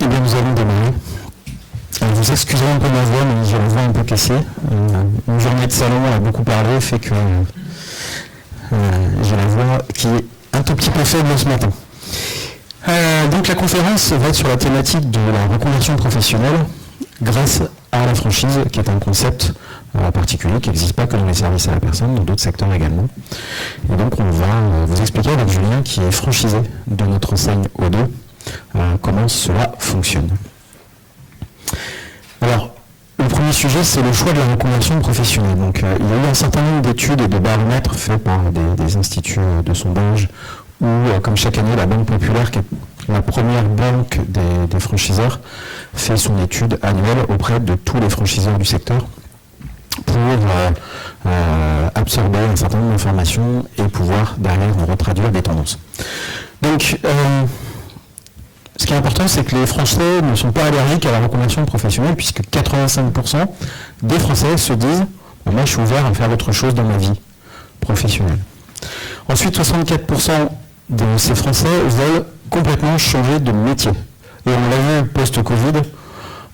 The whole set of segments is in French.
Eh bien, nous allons démarrer. Vous excuserez un peu ma voix, mais j'ai la voix un peu cassée. Une journée de salon a beaucoup parlé, fait que j'ai la voix qui est un tout petit peu faible ce matin. Donc la conférence va être sur la thématique de la reconversion professionnelle grâce à la franchise, qui est un concept particulier qui n'existe pas que dans les services à la personne, dans d'autres secteurs également. Et donc on va vous expliquer avec Julien, qui est franchisé de notre enseigne O2, comment cela fonctionne. Alors, le premier sujet, c'est le choix de la reconversion professionnelle. Donc, il y a eu un certain nombre d'études et de baromètres faits par des instituts de sondage, où, comme chaque année, la Banque Populaire, qui est la première banque des franchiseurs, fait son étude annuelle auprès de tous les franchiseurs du secteur pour absorber un certain nombre d'informations et pouvoir derrière retraduire des tendances. Donc, ce qui est important, c'est que les Français ne sont pas allergiques à la reconversion professionnelle, puisque 85% des Français se disent « moi, je suis ouvert à faire autre chose dans ma vie professionnelle ». Ensuite, 64% de ces Français veulent complètement changer de métier. Et on l'a vu post-Covid,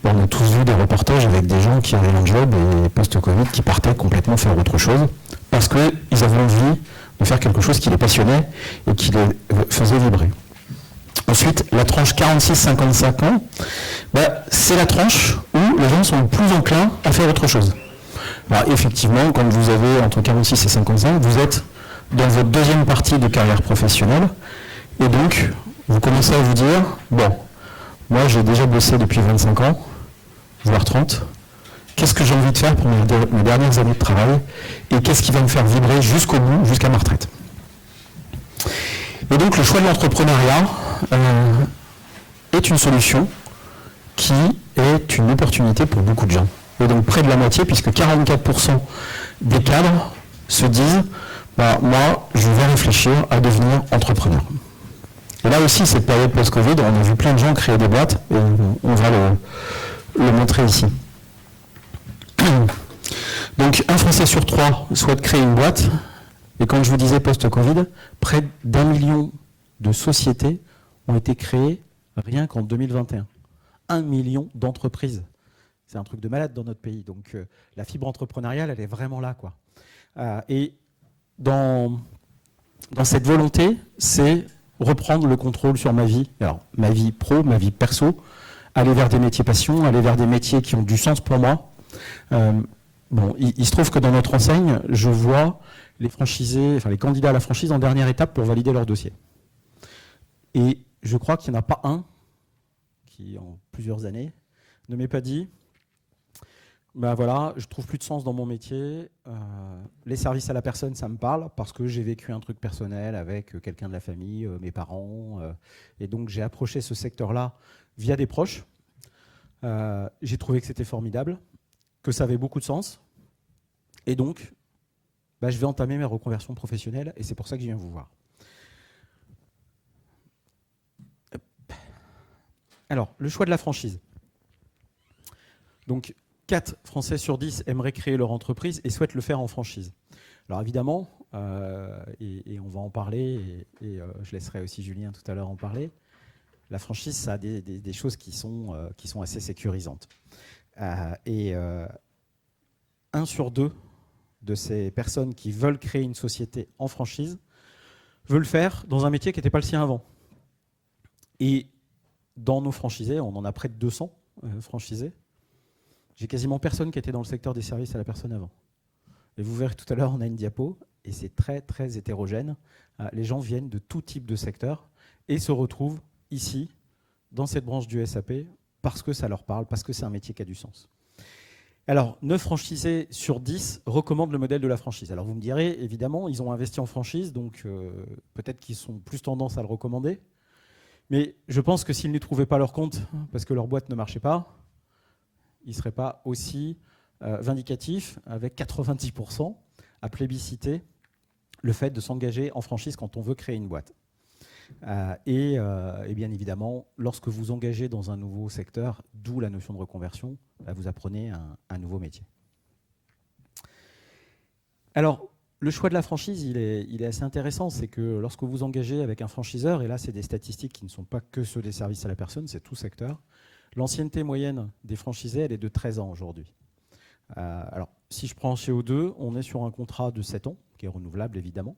on a tous vu des reportages avec des gens qui avaient un job et post-Covid qui partaient complètement faire autre chose, parce qu'ils avaient envie de faire quelque chose qui les passionnait et qui les faisait vibrer. Ensuite, la tranche 46-55 ans, c'est la tranche où les gens sont le plus enclins à faire autre chose. Alors, effectivement, quand vous avez entre 46 et 55, vous êtes dans votre deuxième partie de carrière professionnelle, et donc, vous commencez à vous dire, bon, moi j'ai déjà bossé depuis 25 ans, voire 30, qu'est-ce que j'ai envie de faire pour mes dernières années de travail, et qu'est-ce qui va me faire vibrer jusqu'au bout, jusqu'à ma retraite. Et donc, le choix de l'entrepreneuriat est une solution qui est une opportunité pour beaucoup de gens. Et donc près de la moitié, puisque 44% des cadres se disent moi, je vais réfléchir à devenir entrepreneur. Et là aussi, cette période post-Covid, on a vu plein de gens créer des boîtes, et on va le montrer ici. Donc, un Français sur 3 souhaite créer une boîte, et quand je vous disais post-Covid, près d'1 million de sociétés ont été créées rien qu'en 2021. 1 million d'entreprises. C'est un truc de malade dans notre pays. Donc la fibre entrepreneuriale, elle est vraiment là, quoi. Et dans cette volonté, c'est reprendre le contrôle sur ma vie. Alors, ma vie pro, ma vie perso, aller vers des métiers passion, aller vers des métiers qui ont du sens pour moi. Il se trouve que dans notre enseigne, je vois les franchisés, enfin les candidats à la franchise en dernière étape pour valider leur dossier. Et je crois qu'il n'y en a pas un qui, en plusieurs années, ne m'ait pas dit voilà, je trouve plus de sens dans mon métier, les services à la personne, ça me parle, parce que j'ai vécu un truc personnel avec quelqu'un de la famille, mes parents, et donc j'ai approché ce secteur-là via des proches. J'ai trouvé que c'était formidable, que ça avait beaucoup de sens, et donc je vais entamer mes reconversions professionnelles, et c'est pour ça que je viens vous voir. Alors, le choix de la franchise. Donc, 4 Français sur 10 aimeraient créer leur entreprise et souhaitent le faire en franchise. Alors évidemment, et on va en parler, et je laisserai aussi Julien tout à l'heure en parler, la franchise, ça a des choses qui sont assez sécurisantes. 1 sur 2 de ces personnes qui veulent créer une société en franchise veulent le faire dans un métier qui n'était pas le sien avant. Et dans nos franchisés, on en a près de 200 franchisés, j'ai quasiment personne qui était dans le secteur des services à la personne avant. Et vous verrez tout à l'heure, on a une diapo, et c'est très, très hétérogène. Les gens viennent de tout type de secteur et se retrouvent ici, dans cette branche du SAP, parce que ça leur parle, parce que c'est un métier qui a du sens. Alors, 9 franchisés sur 10 recommandent le modèle de la franchise. Alors vous me direz, évidemment, ils ont investi en franchise, donc peut-être qu'ils sont plus tendance à le recommander. Mais je pense que s'ils n'y trouvaient pas leur compte, parce que leur boîte ne marchait pas, ils ne seraient pas aussi vindicatifs, avec 90% à plébisciter le fait de s'engager en franchise quand on veut créer une boîte. Et bien évidemment, lorsque vous engagez dans un nouveau secteur, d'où la notion de reconversion, vous apprenez un nouveau métier. Alors, le choix de la franchise, il est assez intéressant. C'est que lorsque vous engagez avec un franchiseur, et là, c'est des statistiques qui ne sont pas que ceux des services à la personne, c'est tout secteur. L'ancienneté moyenne des franchisés, elle est de 13 ans aujourd'hui. Alors, si je prends chez O2, on est sur un contrat de 7 ans, qui est renouvelable évidemment.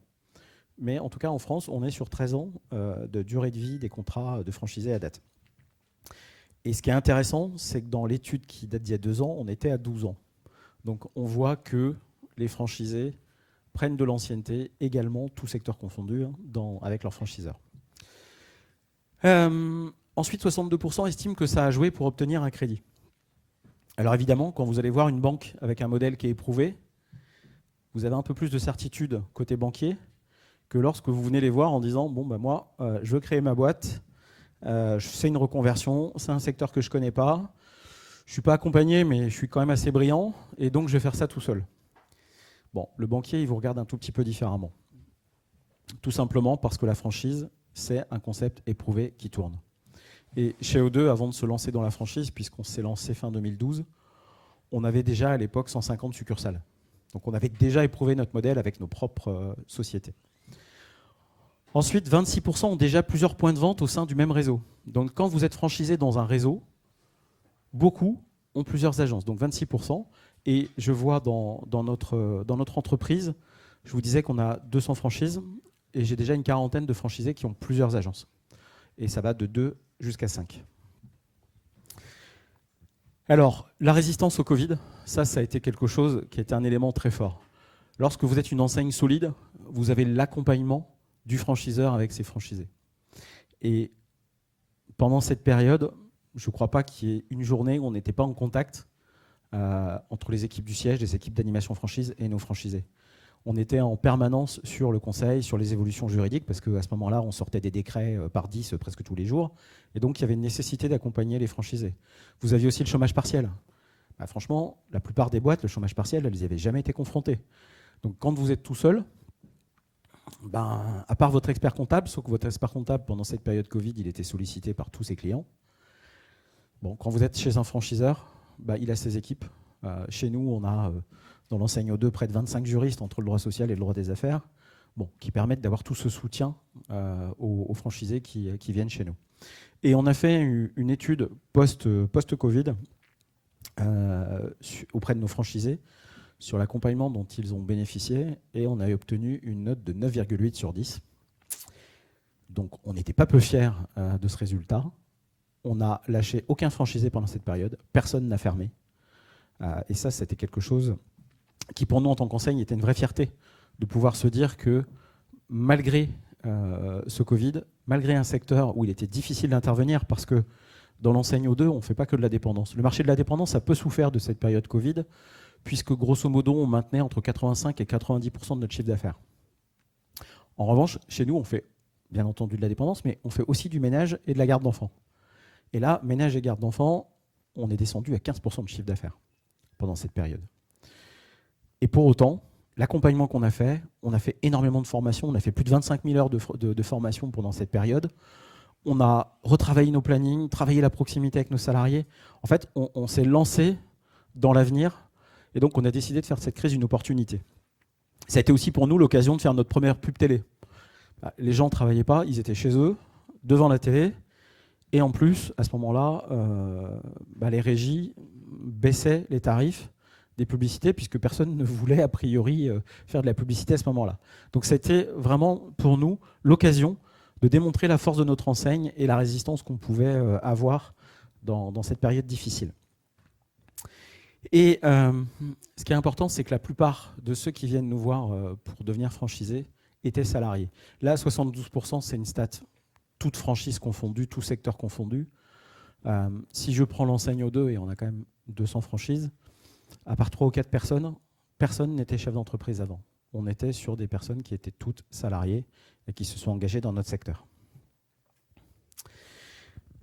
Mais en tout cas, en France, on est sur 13 ans de durée de vie des contrats de franchisés à date. Et ce qui est intéressant, c'est que dans l'étude qui date d'il y a 2 ans, on était à 12 ans. Donc on voit que les franchisés prennent de l'ancienneté également, tout secteur confondu, avec leurs franchiseurs. Ensuite, 62% estiment que ça a joué pour obtenir un crédit. Alors évidemment, quand vous allez voir une banque avec un modèle qui est éprouvé, vous avez un peu plus de certitude côté banquier que lorsque vous venez les voir en disant « bon, ben moi, je veux créer ma boîte, c'est une reconversion, c'est un secteur que je ne connais pas, je ne suis pas accompagné, mais je suis quand même assez brillant, et donc je vais faire ça tout seul. » Bon, le banquier, il vous regarde un tout petit peu différemment. Tout simplement parce que la franchise, c'est un concept éprouvé qui tourne. Et chez O2, avant de se lancer dans la franchise, puisqu'on s'est lancé fin 2012, on avait déjà à l'époque 150 succursales. Donc on avait déjà éprouvé notre modèle avec nos propres sociétés. Ensuite, 26% ont déjà plusieurs points de vente au sein du même réseau. Donc quand vous êtes franchisé dans un réseau, beaucoup ont plusieurs agences, donc 26%. Et je vois dans notre entreprise, je vous disais qu'on a 200 franchises, et j'ai déjà une quarantaine de franchisés qui ont plusieurs agences. Et ça va de 2 jusqu'à 5. Alors, la résistance au Covid, ça a été quelque chose qui était un élément très fort. Lorsque vous êtes une enseigne solide, vous avez l'accompagnement du franchiseur avec ses franchisés. Et pendant cette période, je ne crois pas qu'il y ait une journée où on n'était pas en contact entre les équipes du siège, les équipes d'animation franchise et nos franchisés. On était en permanence sur le conseil, sur les évolutions juridiques, parce qu'à ce moment-là, on sortait des décrets par 10 presque tous les jours. Et donc, il y avait une nécessité d'accompagner les franchisés. Vous aviez aussi le chômage partiel. Bah, franchement, la plupart des boîtes, le chômage partiel, elles n'y avaient jamais été confrontées. Donc, quand vous êtes tout seul, à part votre expert comptable, sauf que votre expert comptable, pendant cette période Covid, il était sollicité par tous ses clients. Bon, quand vous êtes chez un franchiseur, il a ses équipes. Chez nous, on a, dans l'enseigne O2, près de 25 juristes entre le droit social et le droit des affaires, qui permettent d'avoir tout ce soutien aux franchisés qui viennent chez nous. Et on a fait une étude post-Covid auprès de nos franchisés sur l'accompagnement dont ils ont bénéficié, et on a obtenu une note de 9,8 sur 10. Donc on n'était pas peu fiers de ce résultat. On n'a lâché aucun franchisé pendant cette période, personne n'a fermé. Et ça, c'était quelque chose qui, pour nous, en tant qu'enseigne, était une vraie fierté de pouvoir se dire que malgré ce Covid, malgré un secteur où il était difficile d'intervenir, parce que dans l'enseigne O2, on ne fait pas que de la dépendance. Le marché de la dépendance a peu souffert de cette période Covid, puisque grosso modo, on maintenait entre 85 et 90% de notre chiffre d'affaires. En revanche, chez nous, on fait bien entendu de la dépendance, mais on fait aussi du ménage et de la garde d'enfants. Et là, ménage et garde d'enfants, on est descendu à 15% de chiffre d'affaires pendant cette période. Et pour autant, l'accompagnement qu'on a fait, on a fait énormément de formations, on a fait plus de 25 000 heures de formation pendant cette période. On a retravaillé nos plannings, travaillé la proximité avec nos salariés. En fait, on s'est lancé dans l'avenir, et donc on a décidé de faire de cette crise une opportunité. Ça a été aussi pour nous l'occasion de faire notre première pub télé. Les gens ne travaillaient pas, ils étaient chez eux, devant la télé, et en plus, à ce moment-là, les régies baissaient les tarifs des publicités, puisque personne ne voulait a priori faire de la publicité à ce moment-là. Donc c'était vraiment pour nous l'occasion de démontrer la force de notre enseigne et la résistance qu'on pouvait avoir dans cette période difficile. Et ce qui est important, c'est que la plupart de ceux qui viennent nous voir pour devenir franchisés étaient salariés. Là, 72%, c'est une stat toute franchise confondue, tout secteur confondu. Si je prends l'enseigne O2, et on a quand même 200 franchises, à part 3 ou 4 personnes, personne n'était chef d'entreprise avant. On était sur des personnes qui étaient toutes salariées et qui se sont engagées dans notre secteur.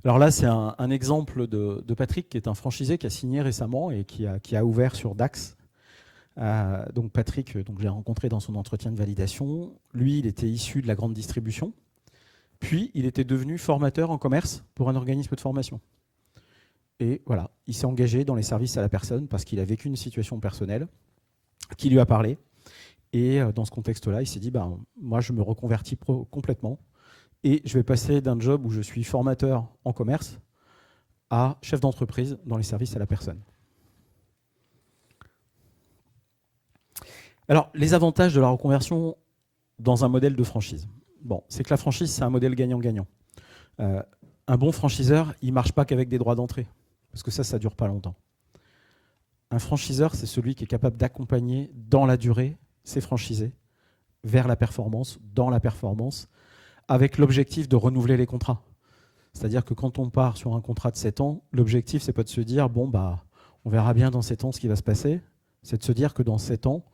Alors là, c'est un exemple de Patrick, qui est un franchisé qui a signé récemment et qui a ouvert sur Dax. Donc Patrick, je l'ai rencontré dans son entretien de validation. Lui, il était issu de la grande distribution. Puis, il était devenu formateur en commerce pour un organisme de formation. Et voilà, il s'est engagé dans les services à la personne parce qu'il a vécu une situation personnelle qui lui a parlé. Et dans ce contexte-là, il s'est dit, moi, je me reconvertis complètement et je vais passer d'un job où je suis formateur en commerce à chef d'entreprise dans les services à la personne. Alors, les avantages de la reconversion dans un modèle de franchise. Bon, c'est que la franchise, c'est un modèle gagnant-gagnant. Un bon franchiseur, il ne marche pas qu'avec des droits d'entrée, parce que ça ne dure pas longtemps. Un franchiseur, c'est celui qui est capable d'accompagner dans la durée ses franchisés vers la performance, dans la performance, avec l'objectif de renouveler les contrats. C'est-à-dire que quand on part sur un contrat de 7 ans, l'objectif, c'est pas de se dire, on verra bien dans 7 ans ce qui va se passer, c'est de se dire que dans 7 ans,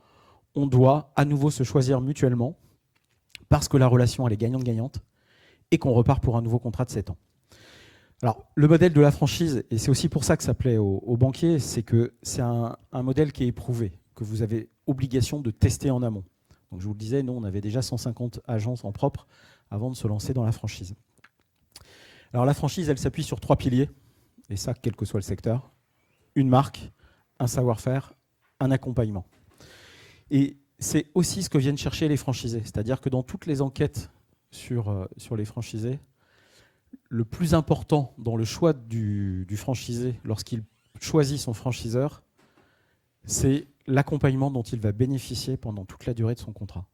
on doit à nouveau se choisir mutuellement, parce que la relation, elle est gagnante-gagnante, et qu'on repart pour un nouveau contrat de 7 ans. Alors, le modèle de la franchise, et c'est aussi pour ça que ça plaît aux banquiers, c'est que c'est un modèle qui est éprouvé, que vous avez obligation de tester en amont. Donc, je vous le disais, nous, on avait déjà 150 agences en propre avant de se lancer dans la franchise. Alors, la franchise, elle s'appuie sur 3 piliers, et ça, quel que soit le secteur. Une marque, un savoir-faire, un accompagnement. Et c'est aussi ce que viennent chercher les franchisés. C'est-à-dire que dans toutes les enquêtes sur les franchisés, le plus important dans le choix du franchisé lorsqu'il choisit son franchiseur, c'est l'accompagnement dont il va bénéficier pendant toute la durée de son contrat.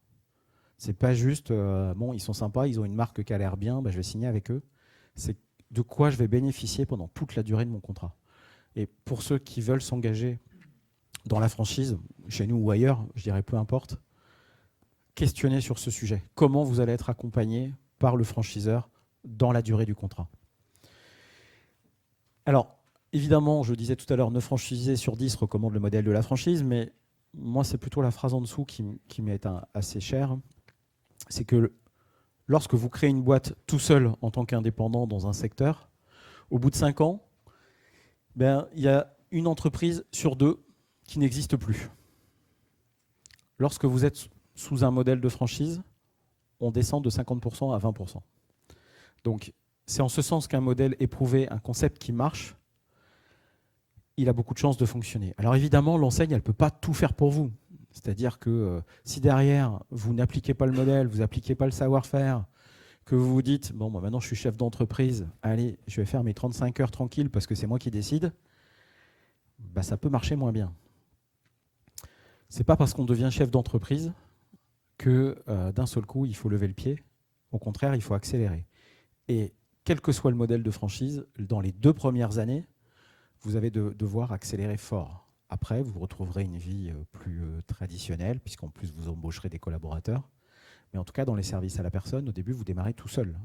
C'est pas juste, ils sont sympas, ils ont une marque qui a l'air bien, je vais signer avec eux. C'est de quoi je vais bénéficier pendant toute la durée de mon contrat. Et pour ceux qui veulent s'engager dans la franchise, chez nous ou ailleurs, je dirais peu importe, questionnez sur ce sujet. Comment vous allez être accompagné par le franchiseur dans la durée du contrat. Alors, évidemment, je disais tout à l'heure, 9 franchisés sur 10 recommandent le modèle de la franchise, mais moi, c'est plutôt la phrase en dessous qui m'est assez chère. C'est que lorsque vous créez une boîte tout seul en tant qu'indépendant dans un secteur, au bout de 5 ans, il y a une entreprise sur 2 qui n'existe plus. Lorsque vous êtes sous un modèle de franchise, on descend de 50% à 20%. Donc, c'est en ce sens qu'un modèle éprouvé, un concept qui marche, il a beaucoup de chances de fonctionner. Alors évidemment, l'enseigne, elle ne peut pas tout faire pour vous. C'est-à-dire que si derrière, vous n'appliquez pas le modèle, vous n'appliquez pas le savoir-faire, que vous vous dites, maintenant je suis chef d'entreprise, allez, je vais faire mes 35 heures tranquille parce que c'est moi qui décide, ça peut marcher moins bien. C'est pas parce qu'on devient chef d'entreprise que d'un seul coup, il faut lever le pied. Au contraire, il faut accélérer. Et quel que soit le modèle de franchise, dans les 2 premières années, vous allez devoir accélérer fort. Après, vous retrouverez une vie plus traditionnelle, puisqu'en plus, vous embaucherez des collaborateurs. Mais en tout cas, dans les services à la personne, au début, vous démarrez tout seul.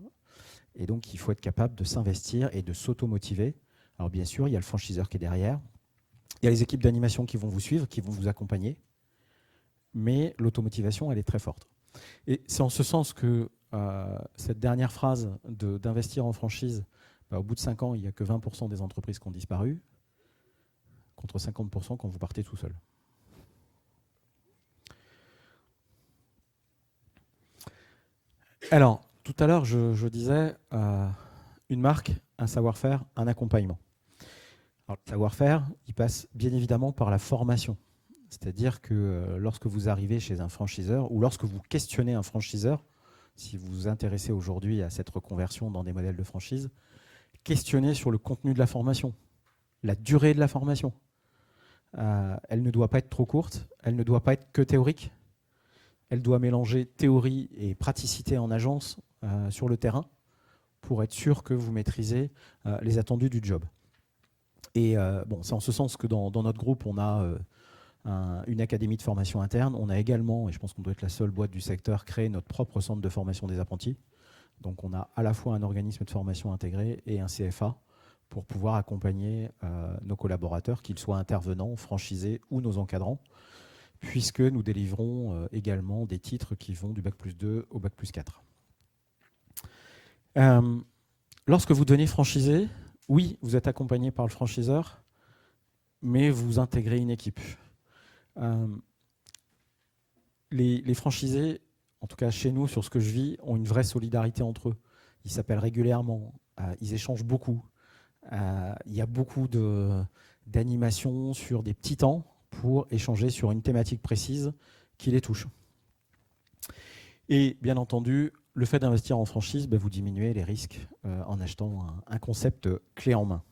Et donc, il faut être capable de s'investir et de s'auto-motiver. Alors bien sûr, il y a le franchiseur qui est derrière. Il y a les équipes d'animation qui vont vous suivre, qui vont vous accompagner. Mais l'automotivation, elle est très forte. Et c'est en ce sens que cette dernière phrase d'investir en franchise, au bout de 5 ans, il n'y a que 20% des entreprises qui ont disparu, contre 50% quand vous partez tout seul. Alors, tout à l'heure, je disais une marque, un savoir-faire, un accompagnement. Alors, le savoir-faire, il passe bien évidemment par la formation. C'est-à-dire que lorsque vous arrivez chez un franchiseur ou lorsque vous questionnez un franchiseur, si vous vous intéressez aujourd'hui à cette reconversion dans des modèles de franchise, questionnez sur le contenu de la formation, la durée de la formation. Elle ne doit pas être trop courte, elle ne doit pas être que théorique, elle doit mélanger théorie et praticité en agence sur le terrain pour être sûr que vous maîtrisez les attendus du job. Et c'est en ce sens que dans notre groupe, on a une académie de formation interne. On a également, et je pense qu'on doit être la seule boîte du secteur, créé notre propre centre de formation des apprentis. Donc on a à la fois un organisme de formation intégré et un CFA pour pouvoir accompagner nos collaborateurs, qu'ils soient intervenants, franchisés ou nos encadrants, puisque nous délivrons également des titres qui vont du Bac+2 au Bac+4. Lorsque vous devenez franchisé, oui, vous êtes accompagné par le franchiseur, mais vous intégrez une équipe. Les franchisés, en tout cas chez nous, sur ce que je vis, ont une vraie solidarité entre eux. Ils s'appellent régulièrement, ils échangent beaucoup. Il y a beaucoup d'animations sur des petits temps pour échanger sur une thématique précise qui les touche. Et bien entendu, le fait d'investir en franchise, vous diminuez les risques en achetant un concept clé en main.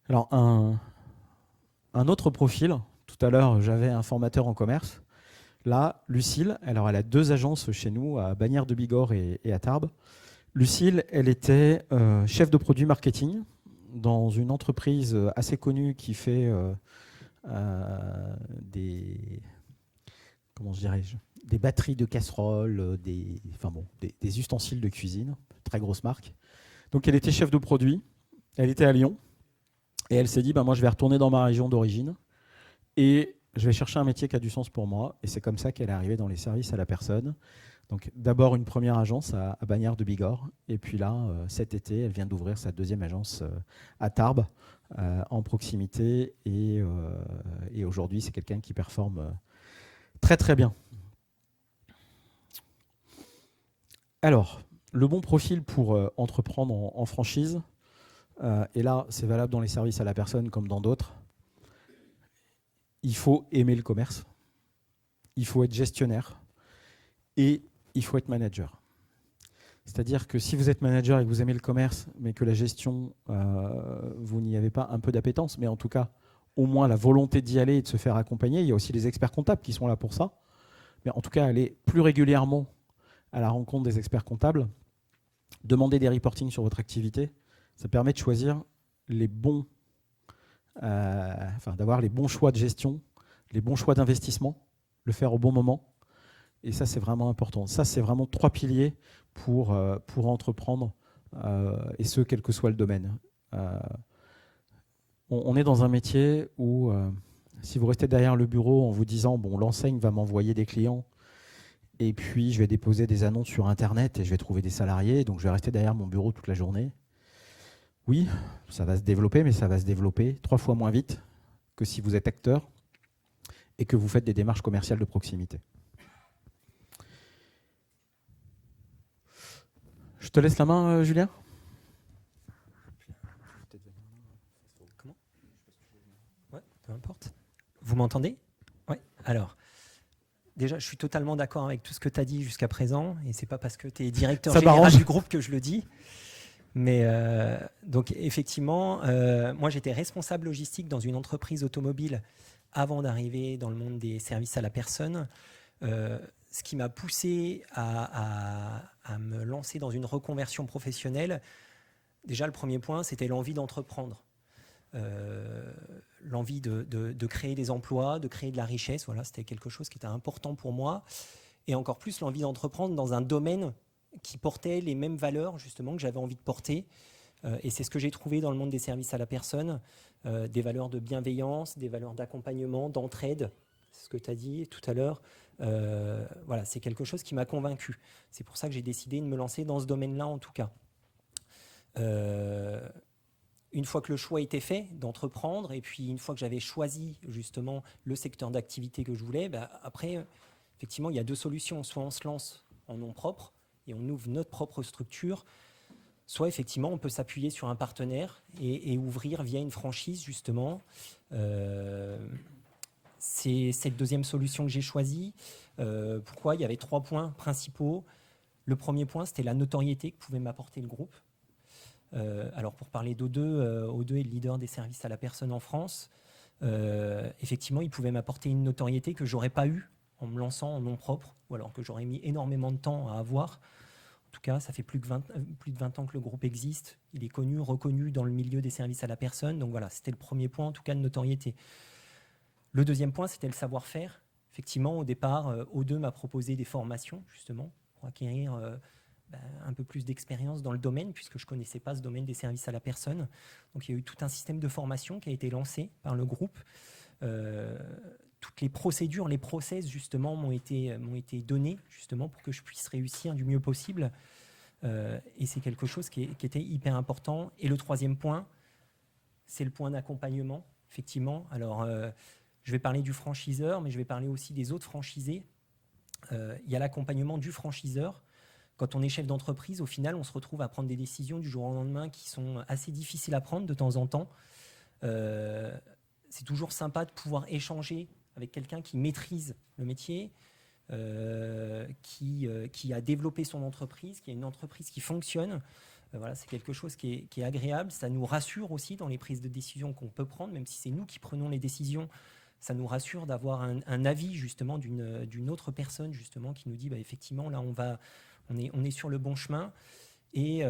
Alors, un autre profil, tout à l'heure, j'avais un formateur en commerce. Là, Lucille, alors elle a 2 agences chez nous, à Bagnères de Bigorre et à Tarbes. Lucille, elle était chef de produit marketing dans une entreprise assez connue qui fait comment dirais-je, des batteries de casseroles, des ustensiles de cuisine, très grosse marque. Donc elle était chef de produit, elle était à Lyon, et elle s'est dit, moi je vais retourner dans ma région d'origine, et je vais chercher un métier qui a du sens pour moi, et c'est comme ça qu'elle est arrivée dans les services à la personne. Donc d'abord une première agence à Bagnères de Bigorre, et puis là, cet été, elle vient d'ouvrir sa 2e agence à Tarbes, en proximité, et aujourd'hui, c'est quelqu'un qui performe très très bien. Alors, le bon profil pour entreprendre en franchise, et là, c'est valable dans les services à la personne comme dans d'autres, il faut aimer le commerce, il faut être gestionnaire, et il faut être manager. C'est-à-dire que si vous êtes manager et que vous aimez le commerce, mais que la gestion, vous n'y avez pas un peu d'appétence, mais en tout cas, au moins la volonté d'y aller et de se faire accompagner. Il y a aussi les experts comptables qui sont là pour ça. Mais en tout cas, aller plus régulièrement à la rencontre des experts comptables, demander des reportings sur votre activité, ça permet de choisir les bons, d'avoir les bons choix de gestion, les bons choix d'investissement, le faire au bon moment. Et ça, c'est vraiment important. Ça, c'est vraiment 3 piliers pour entreprendre, et ce, quel que soit le domaine. On est dans un métier où, si vous restez derrière le bureau en vous disant, l'enseigne va m'envoyer des clients, et puis je vais déposer des annonces sur Internet et je vais trouver des salariés, donc je vais rester derrière mon bureau toute la journée. Oui, ça va se développer, mais ça va se développer 3 fois moins vite que si vous êtes acteur et que vous faites des démarches commerciales de proximité. Je te laisse la main, Julien. Comment ? Ouais, peu importe. Vous m'entendez ? Oui. Alors, déjà, je suis totalement d'accord avec tout ce que tu as dit jusqu'à présent, et c'est pas parce que tu es directeur général du groupe que je le dis. Mais donc, effectivement, moi, j'étais responsable logistique dans une entreprise automobile avant d'arriver dans le monde des services à la personne. Ce qui m'a poussé à me lancer dans une reconversion professionnelle, déjà, le premier point, c'était l'envie d'entreprendre. L'envie de créer des emplois, de créer de la richesse. Voilà, c'était quelque chose qui était important pour moi. Et encore plus, l'envie d'entreprendre dans un domaine qui portait les mêmes valeurs, justement, que j'avais envie de porter. Et c'est ce que j'ai trouvé dans le monde des services à la personne. Des valeurs de bienveillance, des valeurs d'accompagnement, d'entraide. C'est ce que tu as dit tout à l'heure. Voilà, c'est quelque chose qui m'a convaincu. C'est pour ça que j'ai décidé de me lancer dans ce domaine-là, en tout cas. Une fois que le choix était fait d'entreprendre, et puis une fois que j'avais choisi justement le secteur d'activité que je voulais, après, effectivement, il y a 2 solutions. Soit on se lance en nom propre et on ouvre notre propre structure, soit effectivement on peut s'appuyer sur un partenaire et ouvrir via une franchise, justement. C'est cette 2e solution que j'ai choisie. Pourquoi ? Il y avait 3 points principaux. Le premier point, c'était la notoriété que pouvait m'apporter le groupe. Alors pour parler d'O2, O2 est le leader des services à la personne en France. Effectivement, il pouvait m'apporter une notoriété que j'aurais pas eue en me lançant en nom propre, ou alors que j'aurais mis énormément de temps à avoir. En tout cas, ça fait plus de 20 ans que le groupe existe. Il est connu, reconnu dans le milieu des services à la personne. Donc voilà, c'était le premier point, en tout cas de notoriété. Le 2e point, c'était le savoir-faire. Effectivement, au départ, O2 m'a proposé des formations, justement, pour acquérir un peu plus d'expérience dans le domaine, puisque je ne connaissais pas ce domaine des services à la personne. Donc il y a eu tout un système de formation qui a été lancé par le groupe. Toutes les procédures, les process, justement, m'ont été donnés, justement, pour que je puisse réussir du mieux possible. Et c'est quelque chose qui était hyper important. Et le 3e point, c'est le point d'accompagnement, effectivement. Alors, je vais parler du franchiseur, mais je vais parler aussi des autres franchisés. Il y a l'accompagnement du franchiseur. Quand on est chef d'entreprise, au final, on se retrouve à prendre des décisions du jour au lendemain qui sont assez difficiles à prendre de temps en temps. C'est toujours sympa de pouvoir échanger avec quelqu'un qui maîtrise le métier, qui a développé son entreprise, qui a une entreprise qui fonctionne. Voilà, c'est quelque chose qui est agréable. Ça nous rassure aussi dans les prises de décision qu'on peut prendre, même si c'est nous qui prenons les décisions. Ça nous rassure d'avoir un avis justement d'une autre personne justement qui nous dit effectivement là on est sur le bon chemin. Et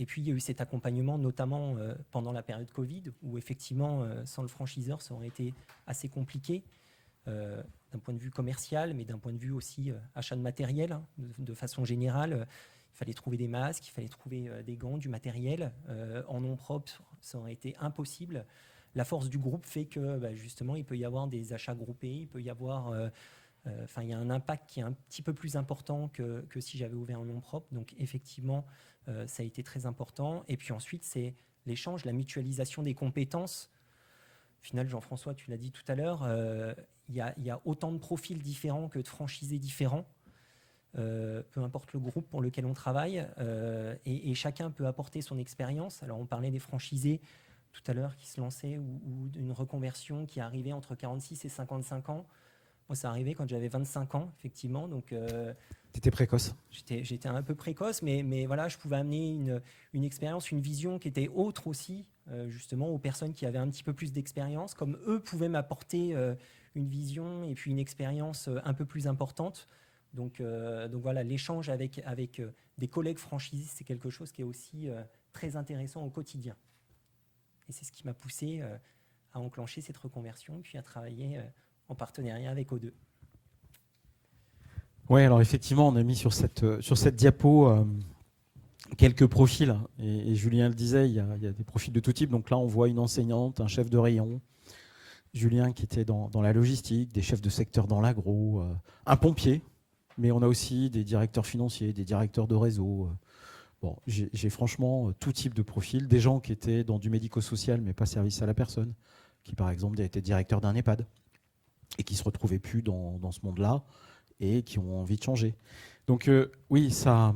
puis il y a eu cet accompagnement notamment pendant la période Covid où effectivement sans le franchiseur ça aurait été assez compliqué d'un point de vue commercial, mais d'un point de vue aussi achat de matériel hein, de façon générale. Il fallait trouver des masques, il fallait trouver des gants, du matériel. En nom propre, ça aurait été impossible. La force du groupe fait que justement, il peut y avoir des achats groupés, il peut y avoir... il y a un impact qui est un petit peu plus important que si j'avais ouvert en nom propre. Donc effectivement, ça a été très important. Et puis ensuite, c'est l'échange, la mutualisation des compétences. Au final, Jean-François, tu l'as dit tout à l'heure, il y a autant de profils différents que de franchisés différents. Peu importe le groupe pour lequel on travaille, et chacun peut apporter son expérience. Alors on parlait des franchisés tout à l'heure qui se lançaient ou d'une reconversion qui arrivait entre 46 et 55 ans. Moi, ça arrivait quand j'avais 25 ans, effectivement. Donc, tu étais précoce. J'étais un peu précoce, mais voilà, je pouvais amener une expérience, une vision qui était autre aussi, justement, aux personnes qui avaient un petit peu plus d'expérience, comme eux pouvaient m'apporter une vision et puis une expérience un peu plus importante. Donc voilà, l'échange avec des collègues franchisés, c'est quelque chose qui est aussi très intéressant au quotidien. Et c'est ce qui m'a poussé à enclencher cette reconversion, puis à travailler en partenariat avec O2. Oui, alors effectivement, on a mis sur cette diapo quelques profils. Et Julien le disait, il y a des profils de tout type. Donc là, on voit une enseignante, un chef de rayon, Julien qui était dans la logistique, des chefs de secteur dans l'agro, un pompier. Mais on a aussi des directeurs financiers, des directeurs de réseau. Bon, j'ai franchement tout type de profil. Des gens qui étaient dans du médico-social, mais pas service à la personne, qui par exemple étaient directeurs d'un EHPAD et qui ne se retrouvaient plus dans ce monde-là et qui ont envie de changer. Donc oui, ça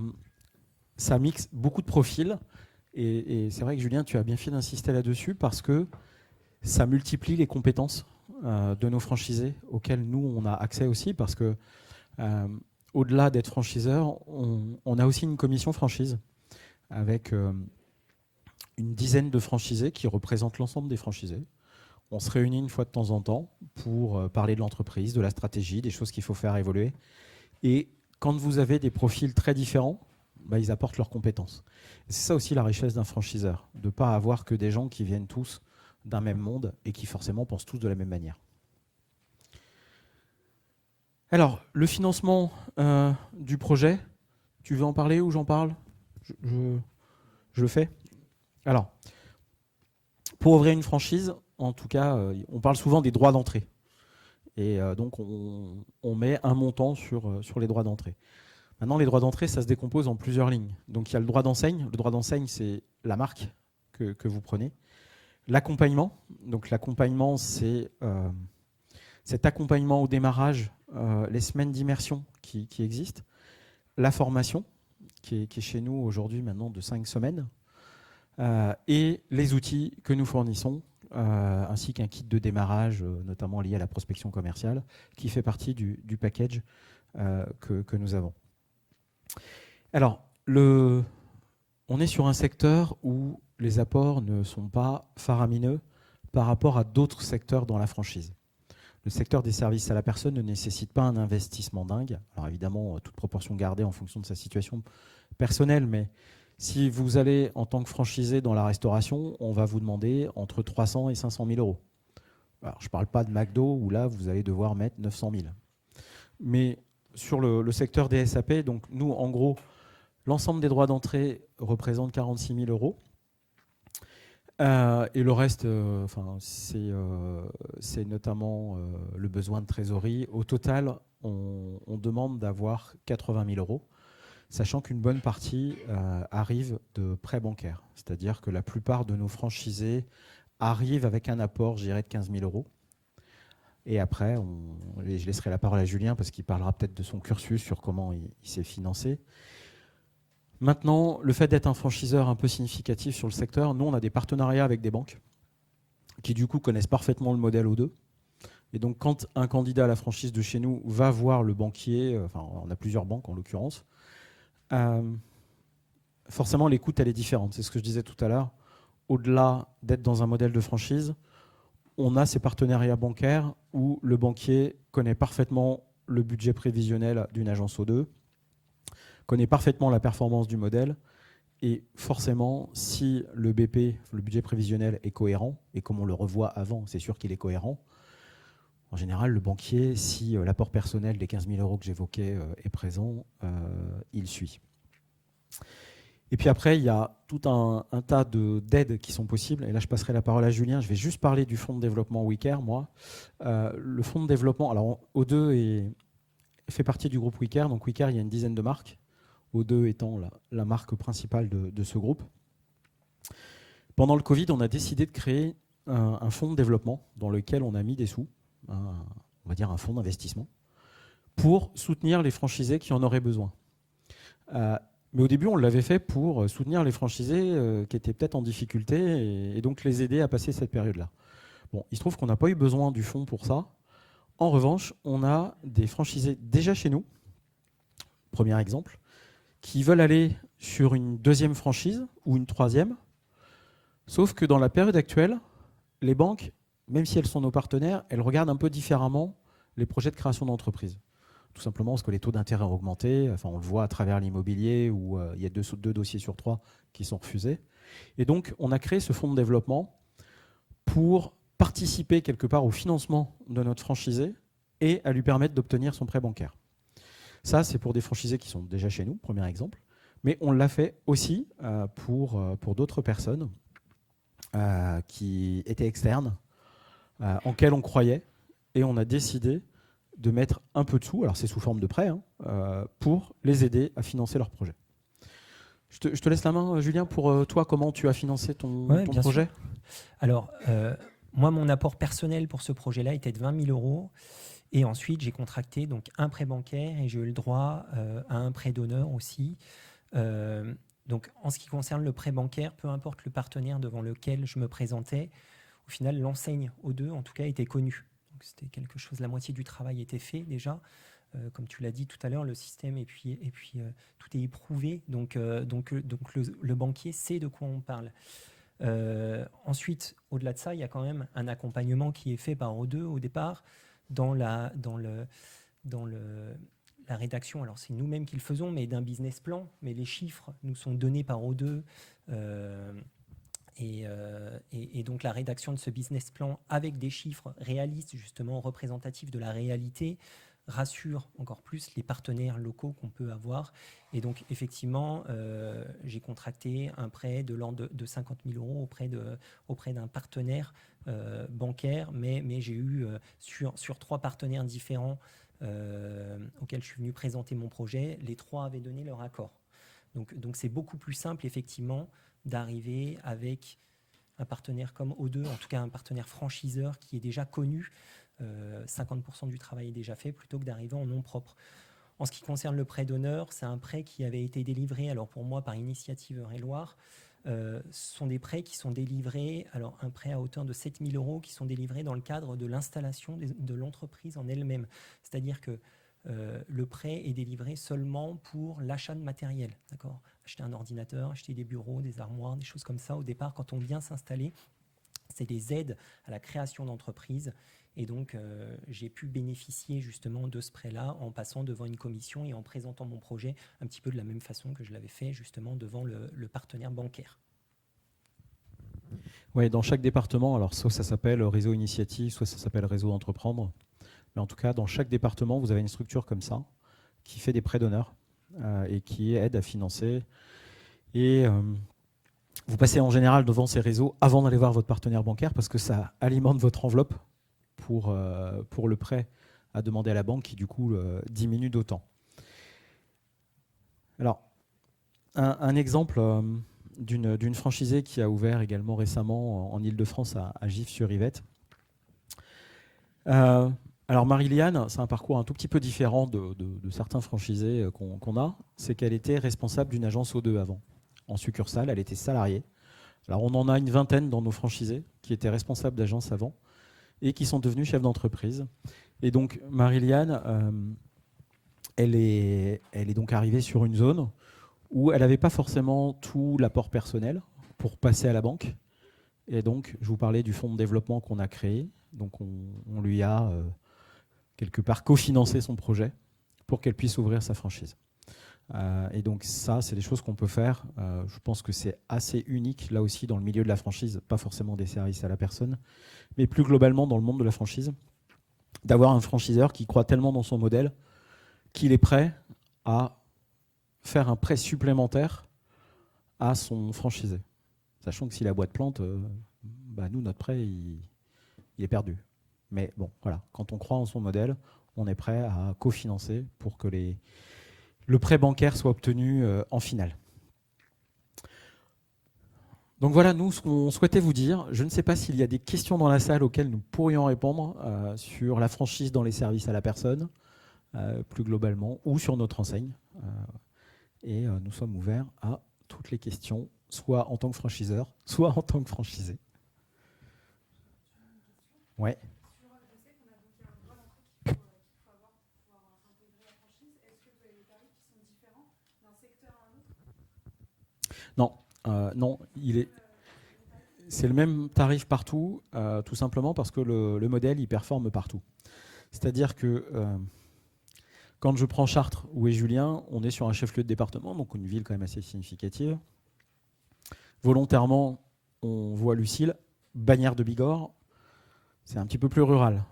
mixe beaucoup de profils. Et c'est vrai que Julien, tu as bien fait d'insister là-dessus parce que ça multiplie les compétences de nos franchisés auxquelles nous, on a accès aussi parce que au-delà d'être franchiseur, on a aussi une commission franchise avec une dizaine de franchisés qui représentent l'ensemble des franchisés. On se réunit une fois de temps en temps pour parler de l'entreprise, de la stratégie, des choses qu'il faut faire évoluer. Et quand vous avez des profils très différents, ils apportent leurs compétences. Et c'est ça aussi la richesse d'un franchiseur, de ne pas avoir que des gens qui viennent tous d'un même monde et qui forcément pensent tous de la même manière. Alors, le financement du projet, tu veux en parler ou j'en parle ? Je le fais. Alors, pour ouvrir une franchise, en tout cas, on parle souvent des droits d'entrée. Et donc, on met un montant sur les droits d'entrée. Maintenant, les droits d'entrée, ça se décompose en plusieurs lignes. Donc, il y a le droit d'enseigne. Le droit d'enseigne, c'est la marque que vous prenez. L'accompagnement. Donc, l'accompagnement, c'est cet accompagnement au démarrage, les semaines d'immersion qui existent, la formation, qui est chez nous aujourd'hui maintenant de 5 semaines, et les outils que nous fournissons, ainsi qu'un kit de démarrage, notamment lié à la prospection commerciale, qui fait partie du package que nous avons. Alors, on est sur un secteur où les apports ne sont pas faramineux par rapport à d'autres secteurs dans la franchise. Le secteur des services à la personne ne nécessite pas un investissement dingue. Alors évidemment, toute proportion gardée en fonction de sa situation personnelle, mais si vous allez en tant que franchisé dans la restauration, on va vous demander entre 300 et 500 000 euros. Alors, je ne parle pas de McDo où là, vous allez devoir mettre 900 000. Mais sur le secteur des SAP, donc nous, en gros, l'ensemble des droits d'entrée représente 46 000 euros. Et le reste, c'est notamment le besoin de trésorerie. Au total, on demande d'avoir 80 000 euros, sachant qu'une bonne partie arrive de prêts bancaires. C'est-à-dire que la plupart de nos franchisés arrivent avec un apport, je dirais, de 15 000 euros. Et après, je laisserai la parole à Julien parce qu'il parlera peut-être de son cursus sur comment il s'est financé. Maintenant, le fait d'être un franchiseur un peu significatif sur le secteur, nous, on a des partenariats avec des banques qui, du coup, connaissent parfaitement le modèle O2 Et donc, quand un candidat à la franchise de chez nous va voir le banquier, enfin, on a plusieurs banques en l'occurrence, forcément, l'écoute, elle est différente. C'est ce que je disais tout à l'heure. Au-delà d'être dans un modèle de franchise, on a ces partenariats bancaires où le banquier connaît parfaitement le budget prévisionnel d'une agence O2, connaît parfaitement la performance du modèle, et forcément, si le BP, le budget prévisionnel, est cohérent, et comme on le revoit avant, c'est sûr qu'il est cohérent, en général, le banquier, si l'apport personnel des 15 000 € que j'évoquais est présent, il suit. Et puis après, il y a tout un tas d'aides qui sont possibles. Et là, je passerai la parole à Julien. Je vais juste parler du fonds de développement WeCare, moi. Le fonds de développement, alors O2 fait partie du groupe WeCare. Donc WeCare, il y a une dizaine de marques. O2 étant la marque principale de ce groupe. Pendant le Covid, on a décidé de créer un fonds de développement dans lequel on a mis des sous, on va dire un fonds d'investissement, pour soutenir les franchisés qui en auraient besoin. Mais au début, on l'avait fait pour soutenir les franchisés qui étaient peut-être en difficulté et donc les aider à passer cette période-là. Bon, il se trouve qu'on n'a pas eu besoin du fonds pour ça. En revanche, on a des franchisés déjà chez nous, premier exemple, qui veulent aller sur une deuxième franchise ou une troisième, sauf que dans la période actuelle, les banques, même si elles sont nos partenaires, elles regardent un peu différemment les projets de création d'entreprise. Tout simplement parce que les taux d'intérêt ont augmenté. Enfin, on le voit à travers l'immobilier où il y a deux dossiers sur 3 qui sont refusés. Et donc, on a créé ce fonds de développement pour participer quelque part au financement de notre franchisé et à lui permettre d'obtenir son prêt bancaire. Ça, c'est pour des franchisés qui sont déjà chez nous, premier exemple. Mais on l'a fait aussi pour d'autres personnes qui étaient externes, en quelles on croyait. Et on a décidé de mettre un peu de sous, alors c'est sous forme de prêt, pour les aider à financer leur projet. Je te laisse la main, Julien, pour toi, comment tu as financé ton projet ? Alors, moi, mon apport personnel pour ce projet-là était de 20 000 €. Et ensuite, j'ai contracté donc, un prêt bancaire et j'ai eu le droit à un prêt d'honneur aussi. Donc, en ce qui concerne le prêt bancaire, peu importe le partenaire devant lequel je me présentais, au final, l'enseigne O2, en tout cas, était connue. Donc, c'était quelque chose, la moitié du travail était fait déjà. Comme tu l'as dit tout à l'heure, le système et puis tout est éprouvé. Donc le banquier sait de quoi on parle. Ensuite, au-delà de ça, il y a quand même un accompagnement qui est fait par O2 au départ dans la rédaction. Alors, c'est nous-mêmes qui le faisons, mais d'un business plan. Mais les chiffres nous sont donnés par O2. Et donc la rédaction de ce business plan avec des chiffres réalistes, justement représentatifs de la réalité, rassure encore plus les partenaires locaux qu'on peut avoir. Et donc effectivement, j'ai contracté un prêt de l'ordre de 50 000 € auprès d'un partenaire bancaire, mais j'ai eu sur 3 partenaires différents auxquels je suis venu présenter mon projet, les 3 avaient donné leur accord. Donc c'est beaucoup plus simple effectivement d'arriver avec un partenaire comme O2, en tout cas un partenaire franchiseur qui est déjà connu, 50% du travail est déjà fait, plutôt que d'arriver en nom propre. En ce qui concerne le prêt d'honneur, c'est un prêt qui avait été délivré, alors pour moi par Initiative Eure-et-Loir. Ce sont des prêts qui sont délivrés, alors un prêt à hauteur de 7 000 € qui sont délivrés dans le cadre de l'installation de l'entreprise en elle-même. C'est-à-dire que le prêt est délivré seulement pour l'achat de matériel, d'accord ? Acheter un ordinateur, acheter des bureaux, des armoires, des choses comme ça. Au départ, quand on vient s'installer, c'est des aides à la création d'entreprise. Et donc, j'ai pu bénéficier justement de ce prêt-là en passant devant une commission et en présentant mon projet un petit peu de la même façon que je l'avais fait justement devant le partenaire bancaire. Oui, dans chaque département, alors soit ça s'appelle réseau initiative, soit ça s'appelle réseau entreprendre. Mais en tout cas, dans chaque département, vous avez une structure comme ça qui fait des prêts d'honneur et qui aide à financer. Et vous passez en général devant ces réseaux avant d'aller voir votre partenaire bancaire parce que ça alimente votre enveloppe pour le prêt à demander à la banque qui, du coup, diminue d'autant. Alors, un exemple d'une franchisée qui a ouvert également récemment en Ile-de-France à Gif-sur-Yvette. Alors Marie-Liane, c'est un parcours un tout petit peu différent de certains franchisés qu'on a. C'est qu'elle était responsable d'une agence O2 avant. En succursale, elle était salariée. Alors on en a une vingtaine dans nos franchisés qui étaient responsables d'agence avant et qui sont devenus chefs d'entreprise. Et donc Marie-Liane, elle est donc arrivée sur une zone où elle n'avait pas forcément tout l'apport personnel pour passer à la banque. Et donc, je vous parlais du fonds de développement qu'on a créé. Donc, on lui a quelque part cofinancé son projet pour qu'elle puisse ouvrir sa franchise. Et donc, ça, c'est des choses qu'on peut faire. Je pense que c'est assez unique, là aussi, dans le milieu de la franchise, pas forcément des services à la personne, mais plus globalement dans le monde de la franchise, d'avoir un franchiseur qui croit tellement dans son modèle qu'il est prêt à faire un prêt supplémentaire à son franchisé. Sachant que si la boîte plante, nous, notre prêt, il est perdu. Mais bon, voilà, quand on croit en son modèle, on est prêt à cofinancer pour que le prêt bancaire soit obtenu en finale. Donc voilà, nous, ce qu'on souhaitait vous dire. Je ne sais pas s'il y a des questions dans la salle auxquelles nous pourrions répondre sur la franchise dans les services à la personne, plus globalement, ou sur notre enseigne. Et nous sommes ouverts à toutes les questions, soit en tant que franchiseur, soit en tant que franchisé. Ouais. Non, c'est le même tarif partout, tout simplement parce que le modèle, il performe partout. C'est-à-dire que quand je prends Chartres, où est Julien, on est sur un chef-lieu de département, donc une ville quand même assez significative. Volontairement, on voit Lucille, Bagnères de Bigorre, c'est un petit peu plus rural.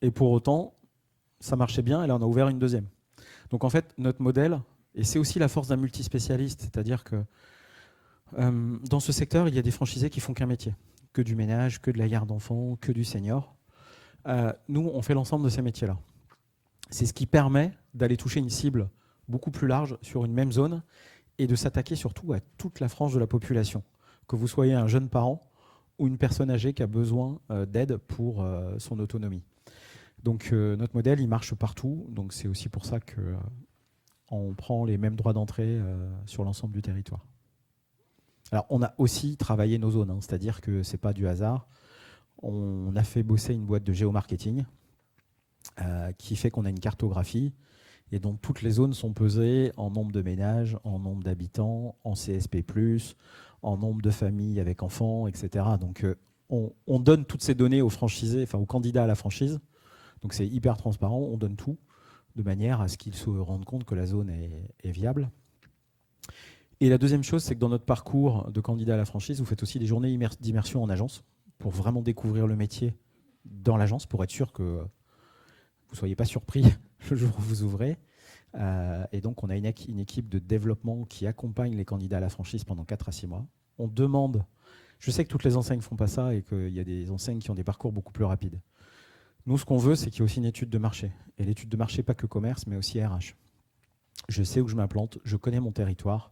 Et pour autant, ça marchait bien, et là on a ouvert une deuxième. Donc en fait, notre modèle, et c'est aussi la force d'un multispécialiste, c'est-à-dire que dans ce secteur, il y a des franchisés qui font qu'un métier, que du ménage, que de la garde d'enfants, que du senior. Nous, on fait l'ensemble de ces métiers-là. C'est ce qui permet d'aller toucher une cible beaucoup plus large sur une même zone et de s'attaquer surtout à toute la frange de la population. Que vous soyez un jeune parent ou une personne âgée qui a besoin d'aide pour son autonomie. Donc notre modèle, il marche partout. Donc c'est aussi pour ça qu'on prend les mêmes droits d'entrée sur l'ensemble du territoire. Alors on a aussi travaillé nos zones, c'est-à-dire que ce n'est pas du hasard. On a fait bosser une boîte de géomarketing qui fait qu'on a une cartographie et dont toutes les zones sont pesées en nombre de ménages, en nombre d'habitants, en CSP+, en nombre de familles avec enfants, etc. Donc on donne toutes ces données aux franchisés, enfin aux candidats à la franchise. Donc c'est hyper transparent, on donne tout de manière à ce qu'ils se rendent compte que la zone est viable. Et la deuxième chose, c'est que dans notre parcours de candidat à la franchise, vous faites aussi des journées d'immersion en agence pour vraiment découvrir le métier dans l'agence, pour être sûr que vous ne soyez pas surpris le jour où vous ouvrez. Et donc, on a une équipe de développement qui accompagne les candidats à la franchise pendant 4 à 6 mois. On demande, je sais que toutes les enseignes ne font pas ça et qu'il y a des enseignes qui ont des parcours beaucoup plus rapides. Nous, ce qu'on veut, c'est qu'il y ait aussi une étude de marché. Et l'étude de marché, pas que commerce, mais aussi RH. Je sais où je m'implante, je connais mon territoire.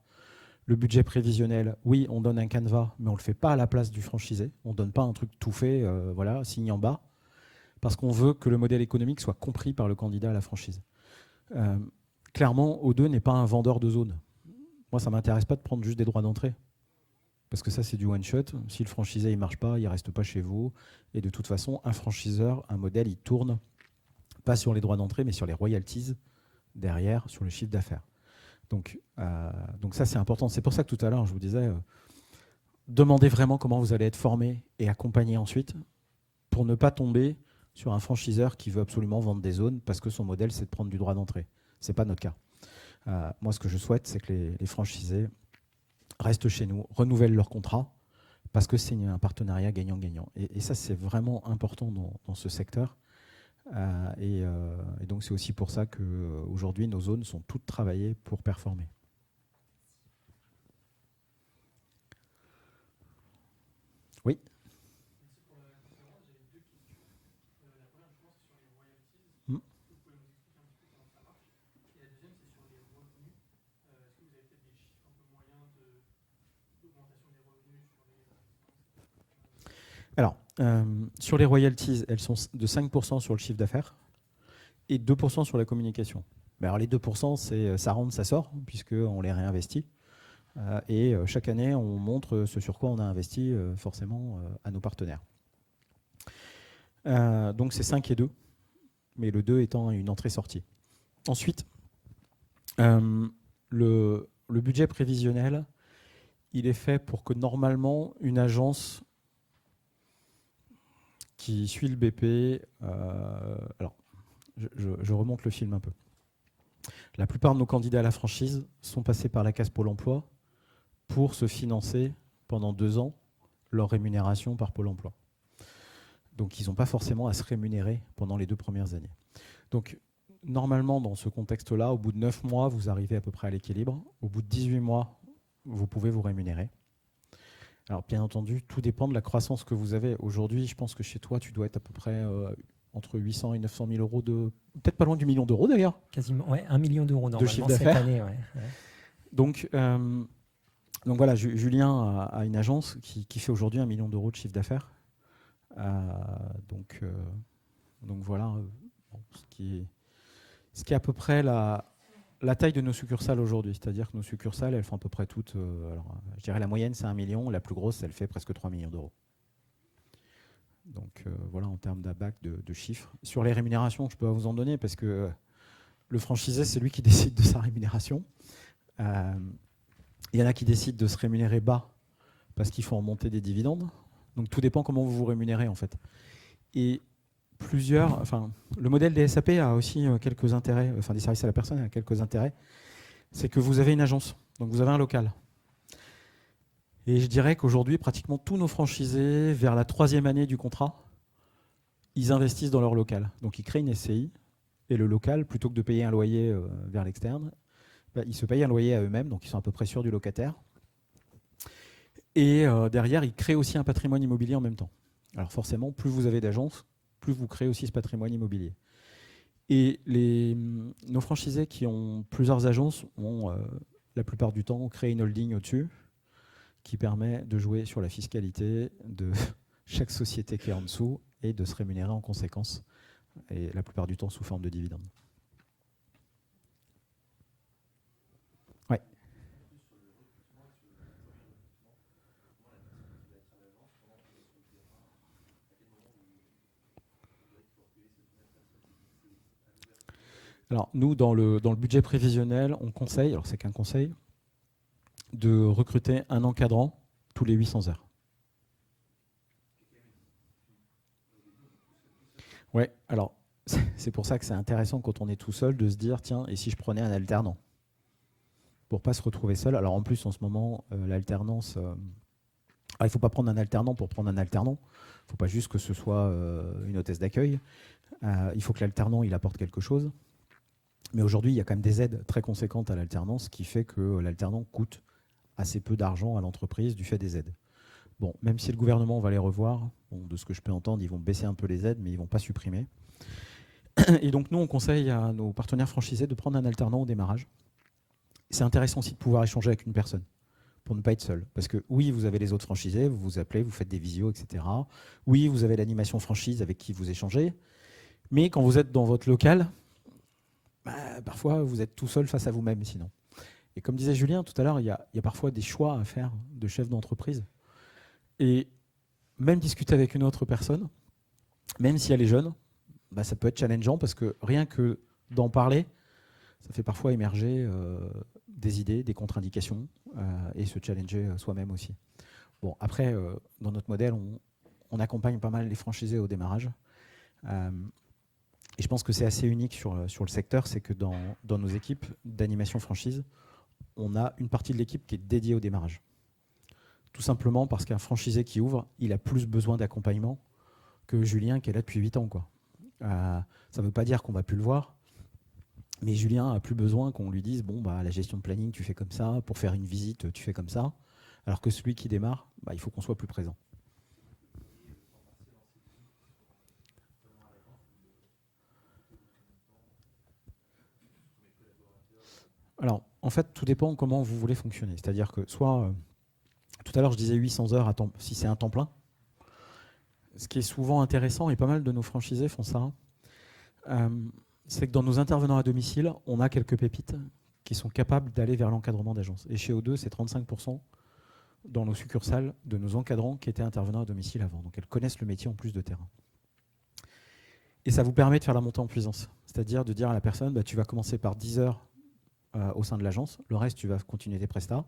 Le budget prévisionnel, oui, on donne un canevas, mais on ne le fait pas à la place du franchisé. On ne donne pas un truc tout fait, signé en bas, parce qu'on veut que le modèle économique soit compris par le candidat à la franchise. Clairement, O2 n'est pas un vendeur de zone. Moi, ça ne m'intéresse pas de prendre juste des droits d'entrée, parce que ça, c'est du one-shot. Si le franchisé ne marche pas, il ne reste pas chez vous. Et de toute façon, un franchiseur, un modèle, il tourne pas sur les droits d'entrée, mais sur les royalties derrière, sur le chiffre d'affaires. Donc ça, c'est important. C'est pour ça que tout à l'heure, je vous disais, demandez vraiment comment vous allez être formé et accompagné ensuite pour ne pas tomber sur un franchiseur qui veut absolument vendre des zones parce que son modèle, c'est de prendre du droit d'entrée. Ce n'est pas notre cas. Moi, ce que je souhaite, c'est que les franchisés restent chez nous, renouvellent leur contrat parce que c'est un partenariat gagnant-gagnant. Et ça, c'est vraiment important dans ce secteur. Et donc c'est aussi pour ça qu'aujourd'hui nos zones sont toutes travaillées pour performer. Oui. Alors, sur les royalties, elles sont de 5% sur le chiffre d'affaires et 2% sur la communication. Mais alors les 2%, ça rentre, ça sort, puisqu'on les réinvestit. Et chaque année, on montre ce sur quoi on a investi forcément à nos partenaires. Donc c'est 5 et 2, mais le 2 étant une entrée-sortie. Ensuite, le budget prévisionnel, il est fait pour que normalement une agence qui suit le BP, alors je remonte le film un peu. La plupart de nos candidats à la franchise sont passés par la case Pôle emploi pour se financer pendant 2 ans leur rémunération par Pôle emploi. Donc ils n'ont pas forcément à se rémunérer pendant les 2 premières années. Donc normalement, dans ce contexte-là, au bout de 9 mois, vous arrivez à peu près à l'équilibre. Au bout de 18 mois, vous pouvez vous rémunérer. Alors bien entendu, tout dépend de la croissance que vous avez. Aujourd'hui, je pense que chez toi, tu dois être à peu près entre 800 et 900 000 euros peut-être pas loin du million d'euros d'ailleurs. Quasiment, ouais, 1 million d'euros normalement chiffre cette d'affaires. année. Ouais. Donc voilà, Julien a une agence qui fait aujourd'hui 1 million d'euros de chiffre d'affaires. Donc voilà, ce qui est à peu près la taille de nos succursales aujourd'hui. C'est-à-dire que nos succursales, elles font à peu près toutes, je dirais la moyenne c'est 1 million, la plus grosse elle fait presque 3 millions d'euros. Donc voilà en termes d'abac de chiffres. Sur les rémunérations, je peux vous en donner parce que le franchisé c'est lui qui décide de sa rémunération. Il y en a qui décident de se rémunérer bas parce qu'il faut en monter des dividendes. Donc tout dépend comment vous vous rémunérez en fait. Et le modèle des SAP a aussi quelques intérêts, enfin des services à la personne a quelques intérêts. C'est que vous avez une agence, donc vous avez un local. Et je dirais qu'aujourd'hui, pratiquement tous nos franchisés, vers la 3e année du contrat, ils investissent dans leur local. Donc ils créent une SCI, et le local, plutôt que de payer un loyer vers l'externe, ils se payent un loyer à eux-mêmes, donc ils sont à peu près sûrs du locataire. Et derrière, ils créent aussi un patrimoine immobilier en même temps. Alors forcément, plus vous avez d'agences, plus vous créez aussi ce patrimoine immobilier. Et nos franchisés qui ont plusieurs agences ont la plupart du temps créé une holding au-dessus qui permet de jouer sur la fiscalité de chaque société qui est en dessous et de se rémunérer en conséquence, et la plupart du temps sous forme de dividendes. Ouais. Alors nous, dans le budget prévisionnel, on conseille, alors c'est qu'un conseil, de recruter un encadrant tous les 800 heures. Ouais, alors c'est pour ça que c'est intéressant quand on est tout seul de se dire, tiens, et si je prenais un alternant ? Pour ne pas se retrouver seul. Alors en plus, en ce moment, l'alternance, il ne faut pas prendre un alternant pour prendre un alternant. Il ne faut pas juste que ce soit une hôtesse d'accueil. Il faut que l'alternant, il apporte quelque chose. Mais aujourd'hui, il y a quand même des aides très conséquentes à l'alternance, ce qui fait que l'alternant coûte assez peu d'argent à l'entreprise du fait des aides. Bon, même si le gouvernement va les revoir, bon, de ce que je peux entendre, ils vont baisser un peu les aides, mais ils ne vont pas supprimer. Et donc nous, on conseille à nos partenaires franchisés de prendre un alternant au démarrage. C'est intéressant aussi de pouvoir échanger avec une personne, pour ne pas être seul. Parce que oui, vous avez les autres franchisés, vous vous appelez, vous faites des visios, etc. Oui, vous avez l'animation franchise avec qui vous échangez. Mais quand vous êtes dans votre local, parfois, vous êtes tout seul face à vous-même, sinon. Et comme disait Julien tout à l'heure, il y a parfois des choix à faire de chef d'entreprise. Et même discuter avec une autre personne, même si elle est jeune, ça peut être challengeant parce que rien que d'en parler, ça fait parfois émerger des idées, des contre-indications et se challenger soi-même aussi. Bon, après, dans notre modèle, on accompagne pas mal les franchisés au démarrage. Et je pense que c'est assez unique sur le secteur, c'est que dans nos équipes d'animation franchise, on a une partie de l'équipe qui est dédiée au démarrage. Tout simplement parce qu'un franchisé qui ouvre, il a plus besoin d'accompagnement que Julien qui est là depuis 8 ans, quoi. Ça ne veut pas dire qu'on ne va plus le voir, mais Julien a plus besoin qu'on lui dise la gestion de planning, tu fais comme ça, pour faire une visite, tu fais comme ça, alors que celui qui démarre, il faut qu'on soit plus présent. Alors, en fait, tout dépend comment vous voulez fonctionner. C'est-à-dire que soit, tout à l'heure je disais 800 heures si c'est un temps plein, ce qui est souvent intéressant, et pas mal de nos franchisés font ça, c'est que dans nos intervenants à domicile, on a quelques pépites qui sont capables d'aller vers l'encadrement d'agence. Et chez O2, c'est 35% dans nos succursales de nos encadrants qui étaient intervenants à domicile avant. Donc elles connaissent le métier en plus de terrain. Et ça vous permet de faire la montée en puissance. C'est-à-dire de dire à la personne, bah, tu vas commencer par 10 heures au sein de l'agence, le reste, tu vas continuer tes prestats.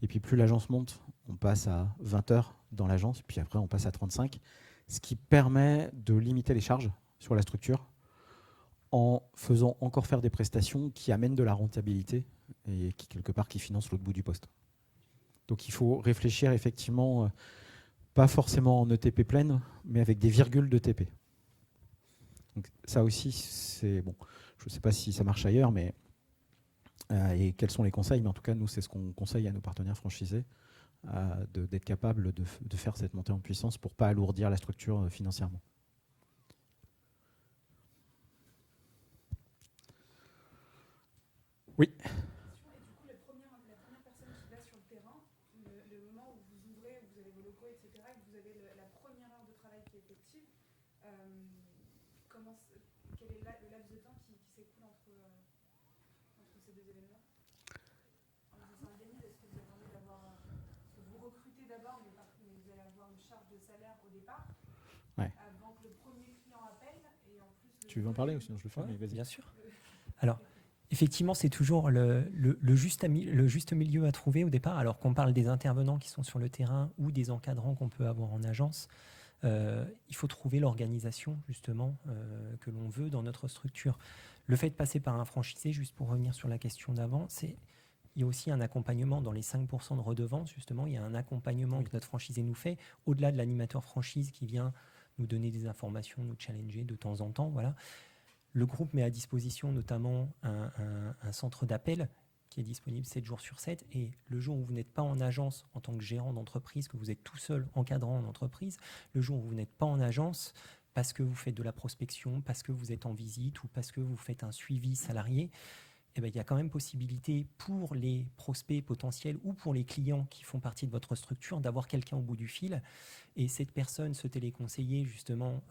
Et puis plus l'agence monte, on passe à 20 heures dans l'agence, puis après on passe à 35, ce qui permet de limiter les charges sur la structure en faisant encore faire des prestations qui amènent de la rentabilité et qui, quelque part, qui financent l'autre bout du poste. Donc il faut réfléchir effectivement, pas forcément en ETP pleine, mais avec des virgules de TP. Donc ça aussi, c'est bon. Je ne sais pas si ça marche ailleurs, mais et quels sont les conseils, mais en tout cas, nous, c'est ce qu'on conseille à nos partenaires franchisés, d'être capable de faire cette montée en puissance pour ne pas alourdir la structure financièrement. Oui. Et du coup, la première personne qui va sur le terrain, le moment où vous ouvrez, où vous avez vos locaux, etc., et que vous avez la première heure de travail qui est effective, quel est le laps de temps qui s'écoule entre ces deux événements? En vous organisez, est-ce que vous avez envie d'avoir... Est-ce que vous recrutez d'abord, mais vous allez avoir une charge de salaire au départ, avant que le premier client appelle, et en plus... Tu veux en parler ou sinon je le fais? Vas-y. Bien sûr. Alors, effectivement, c'est toujours le juste milieu à trouver au départ, alors qu'on parle des intervenants qui sont sur le terrain ou des encadrants qu'on peut avoir en agence. Il faut trouver l'organisation, justement, que l'on veut dans notre structure. Le fait de passer par un franchisé, juste pour revenir sur la question d'avant, il y a aussi un accompagnement dans les 5% de redevance, justement. Il y a un accompagnement que notre franchisé nous fait, au-delà de l'animateur franchise qui vient nous donner des informations, nous challenger de temps en temps. Voilà. Le groupe met à disposition notamment un centre d'appel qui est disponible 7 jours sur 7. Et le jour où vous n'êtes pas en agence en tant que gérant d'entreprise, que vous êtes tout seul encadrant en entreprise, le jour où vous n'êtes pas en agence parce que vous faites de la prospection, parce que vous êtes en visite ou parce que vous faites un suivi salarié, eh bien, il y a quand même possibilité pour les prospects potentiels ou pour les clients qui font partie de votre structure d'avoir quelqu'un au bout du fil. Et cette personne, ce téléconseiller, justement,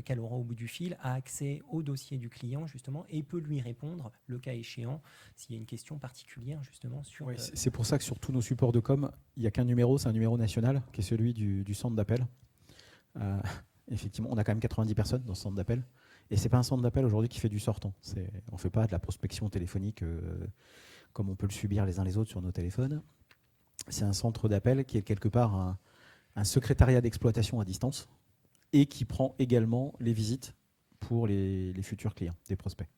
qu'elle aura au bout du fil, a accès au dossier du client, justement, et peut lui répondre, le cas échéant, s'il y a une question particulière, justement. Sur. Oui, c'est pour ça que sur tous nos supports de com, il n'y a qu'un numéro, c'est un numéro national, qui est celui du centre d'appel. Effectivement, on a quand même 90 personnes dans ce centre d'appel. Et ce n'est pas un centre d'appel aujourd'hui qui fait du sortant. On ne fait pas de la prospection téléphonique comme on peut le subir les uns les autres sur nos téléphones. C'est un centre d'appel qui est quelque part un secrétariat d'exploitation à distance et qui prend également les visites pour les futurs clients, des prospects.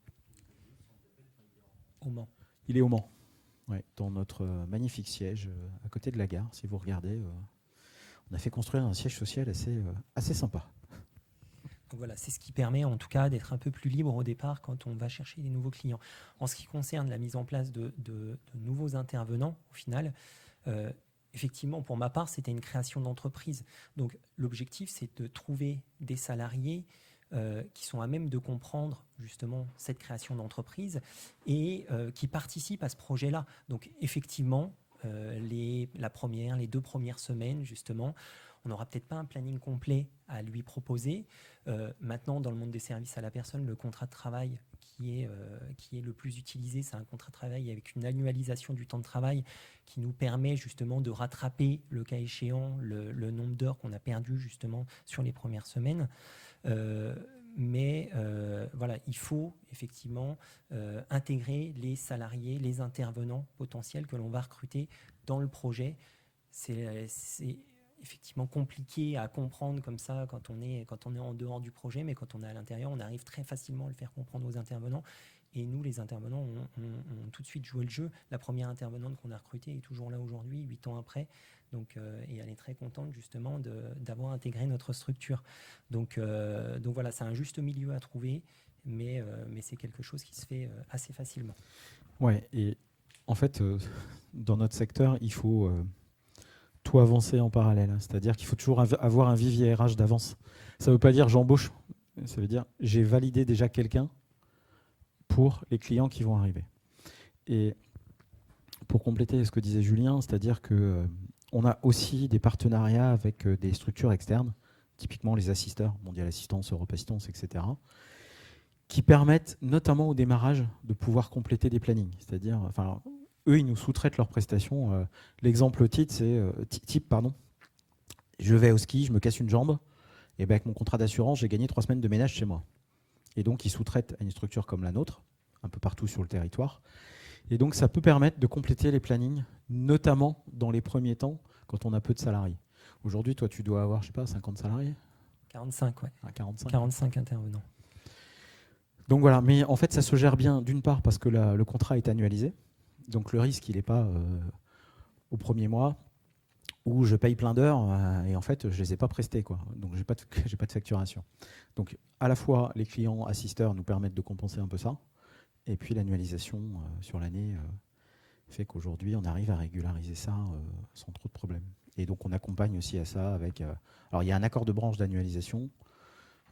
Au Mans. Il est au Mans, ouais, dans notre magnifique siège à côté de la gare. Si vous regardez, on a fait construire un siège social assez sympa. Donc voilà, c'est ce qui permet en tout cas d'être un peu plus libre au départ quand on va chercher des nouveaux clients. En ce qui concerne la mise en place de nouveaux intervenants, au final, effectivement, pour ma part, c'était une création d'entreprise. Donc l'objectif, c'est de trouver des salariés qui sont à même de comprendre justement cette création d'entreprise et qui participent à ce projet-là. Donc effectivement, les 2 premières semaines, justement, on n'aura peut-être pas un planning complet à lui proposer. Maintenant, dans le monde des services à la personne, le contrat de travail qui est le plus utilisé, c'est un contrat de travail avec une annualisation du temps de travail qui nous permet justement de rattraper, le cas échéant, le nombre d'heures qu'on a perdu justement sur les premières semaines. Mais voilà, il faut effectivement intégrer les salariés, les intervenants potentiels que l'on va recruter dans le projet. C'est effectivement compliqué à comprendre comme ça quand on est en dehors du projet, mais quand on est à l'intérieur, on arrive très facilement à le faire comprendre aux intervenants. Et nous, les intervenants, on tout de suite joué le jeu. La première intervenante qu'on a recrutée est toujours là aujourd'hui, 8 ans après. Donc, et elle est très contente justement d'avoir intégré notre structure. Donc voilà, c'est un juste milieu à trouver, mais c'est quelque chose qui se fait assez facilement. Ouais, et en fait, dans notre secteur, il faut tout avancer en parallèle. C'est-à-dire qu'il faut toujours avoir un vivier RH d'avance. Ça ne veut pas dire j'embauche, ça veut dire j'ai validé déjà quelqu'un pour les clients qui vont arriver. Et pour compléter ce que disait Julien, c'est-à-dire qu'on a aussi des partenariats avec des structures externes, typiquement les assisteurs, Mondial Assistance, Europe Assistance, etc., qui permettent notamment au démarrage de pouvoir compléter des plannings. C'est-à-dire, enfin, eux, ils nous sous-traitent leurs prestations. L'exemple type, c'est je vais au ski, je me casse une jambe, et ben avec mon contrat d'assurance, j'ai gagné 3 semaines de ménage chez moi. et donc ils sous-traitent à une structure comme la nôtre, un peu partout sur le territoire. Et donc ça peut permettre de compléter les plannings, notamment dans les premiers temps, quand on a peu de salariés. Aujourd'hui, toi, tu dois avoir, je sais pas, 50 salariés 45, ouais. 45. 45 intervenants. Donc voilà, mais en fait, ça se gère bien, d'une part, parce que le contrat est annualisé. Donc le risque, il n'est pas au premier mois où je paye plein d'heures et en fait, je ne les ai pas prestées, quoi. Donc j'ai pas de facturation. Donc à la fois, les clients assisteurs nous permettent de compenser un peu ça, et puis l'annualisation sur l'année fait qu'aujourd'hui, on arrive à régulariser ça sans trop de problèmes. Et donc on accompagne aussi à ça avec... alors il y a un accord de branche d'annualisation.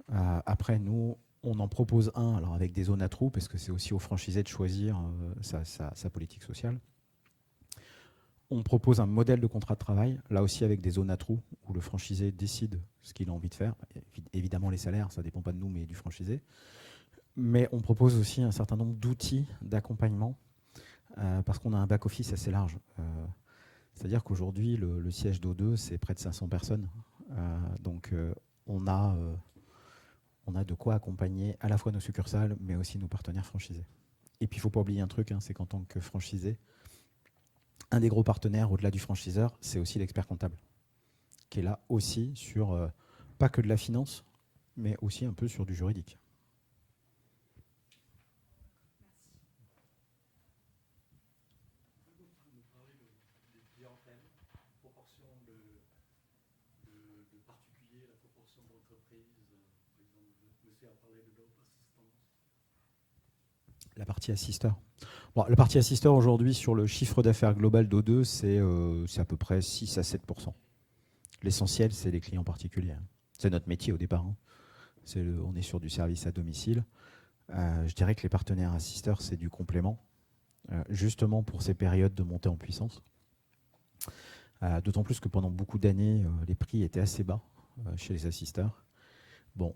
Après, nous, on en propose un, alors avec des zones à trous, parce que c'est aussi aux franchisés de choisir sa politique sociale. On propose un modèle de contrat de travail, là aussi avec des zones à trous, où le franchisé décide ce qu'il a envie de faire. Évidemment, les salaires, ça ne dépend pas de nous, mais du franchisé. Mais on propose aussi un certain nombre d'outils d'accompagnement, parce qu'on a un back-office assez large. C'est-à-dire qu'aujourd'hui, le siège d'O2, c'est près de 500 personnes. Donc, on a de quoi accompagner à la fois nos succursales, mais aussi nos partenaires franchisés. Et puis, il ne faut pas oublier un truc, c'est qu'en tant que franchisé, un des gros partenaires au-delà du franchiseur, c'est aussi l'expert comptable, qui est là aussi sur, pas que de la finance, mais aussi un peu sur du juridique. La partie assisteur. Bon, la partie assisteur aujourd'hui sur le chiffre d'affaires global d'O2, c'est à peu près 6 à 7%. L'essentiel, c'est les clients particuliers. C'est notre métier au départ. On est sur du service à domicile. Je dirais que les partenaires assisteurs, c'est du complément, justement pour ces périodes de montée en puissance. D'autant plus que pendant beaucoup d'années, les prix étaient assez bas chez les assisteurs. Bon,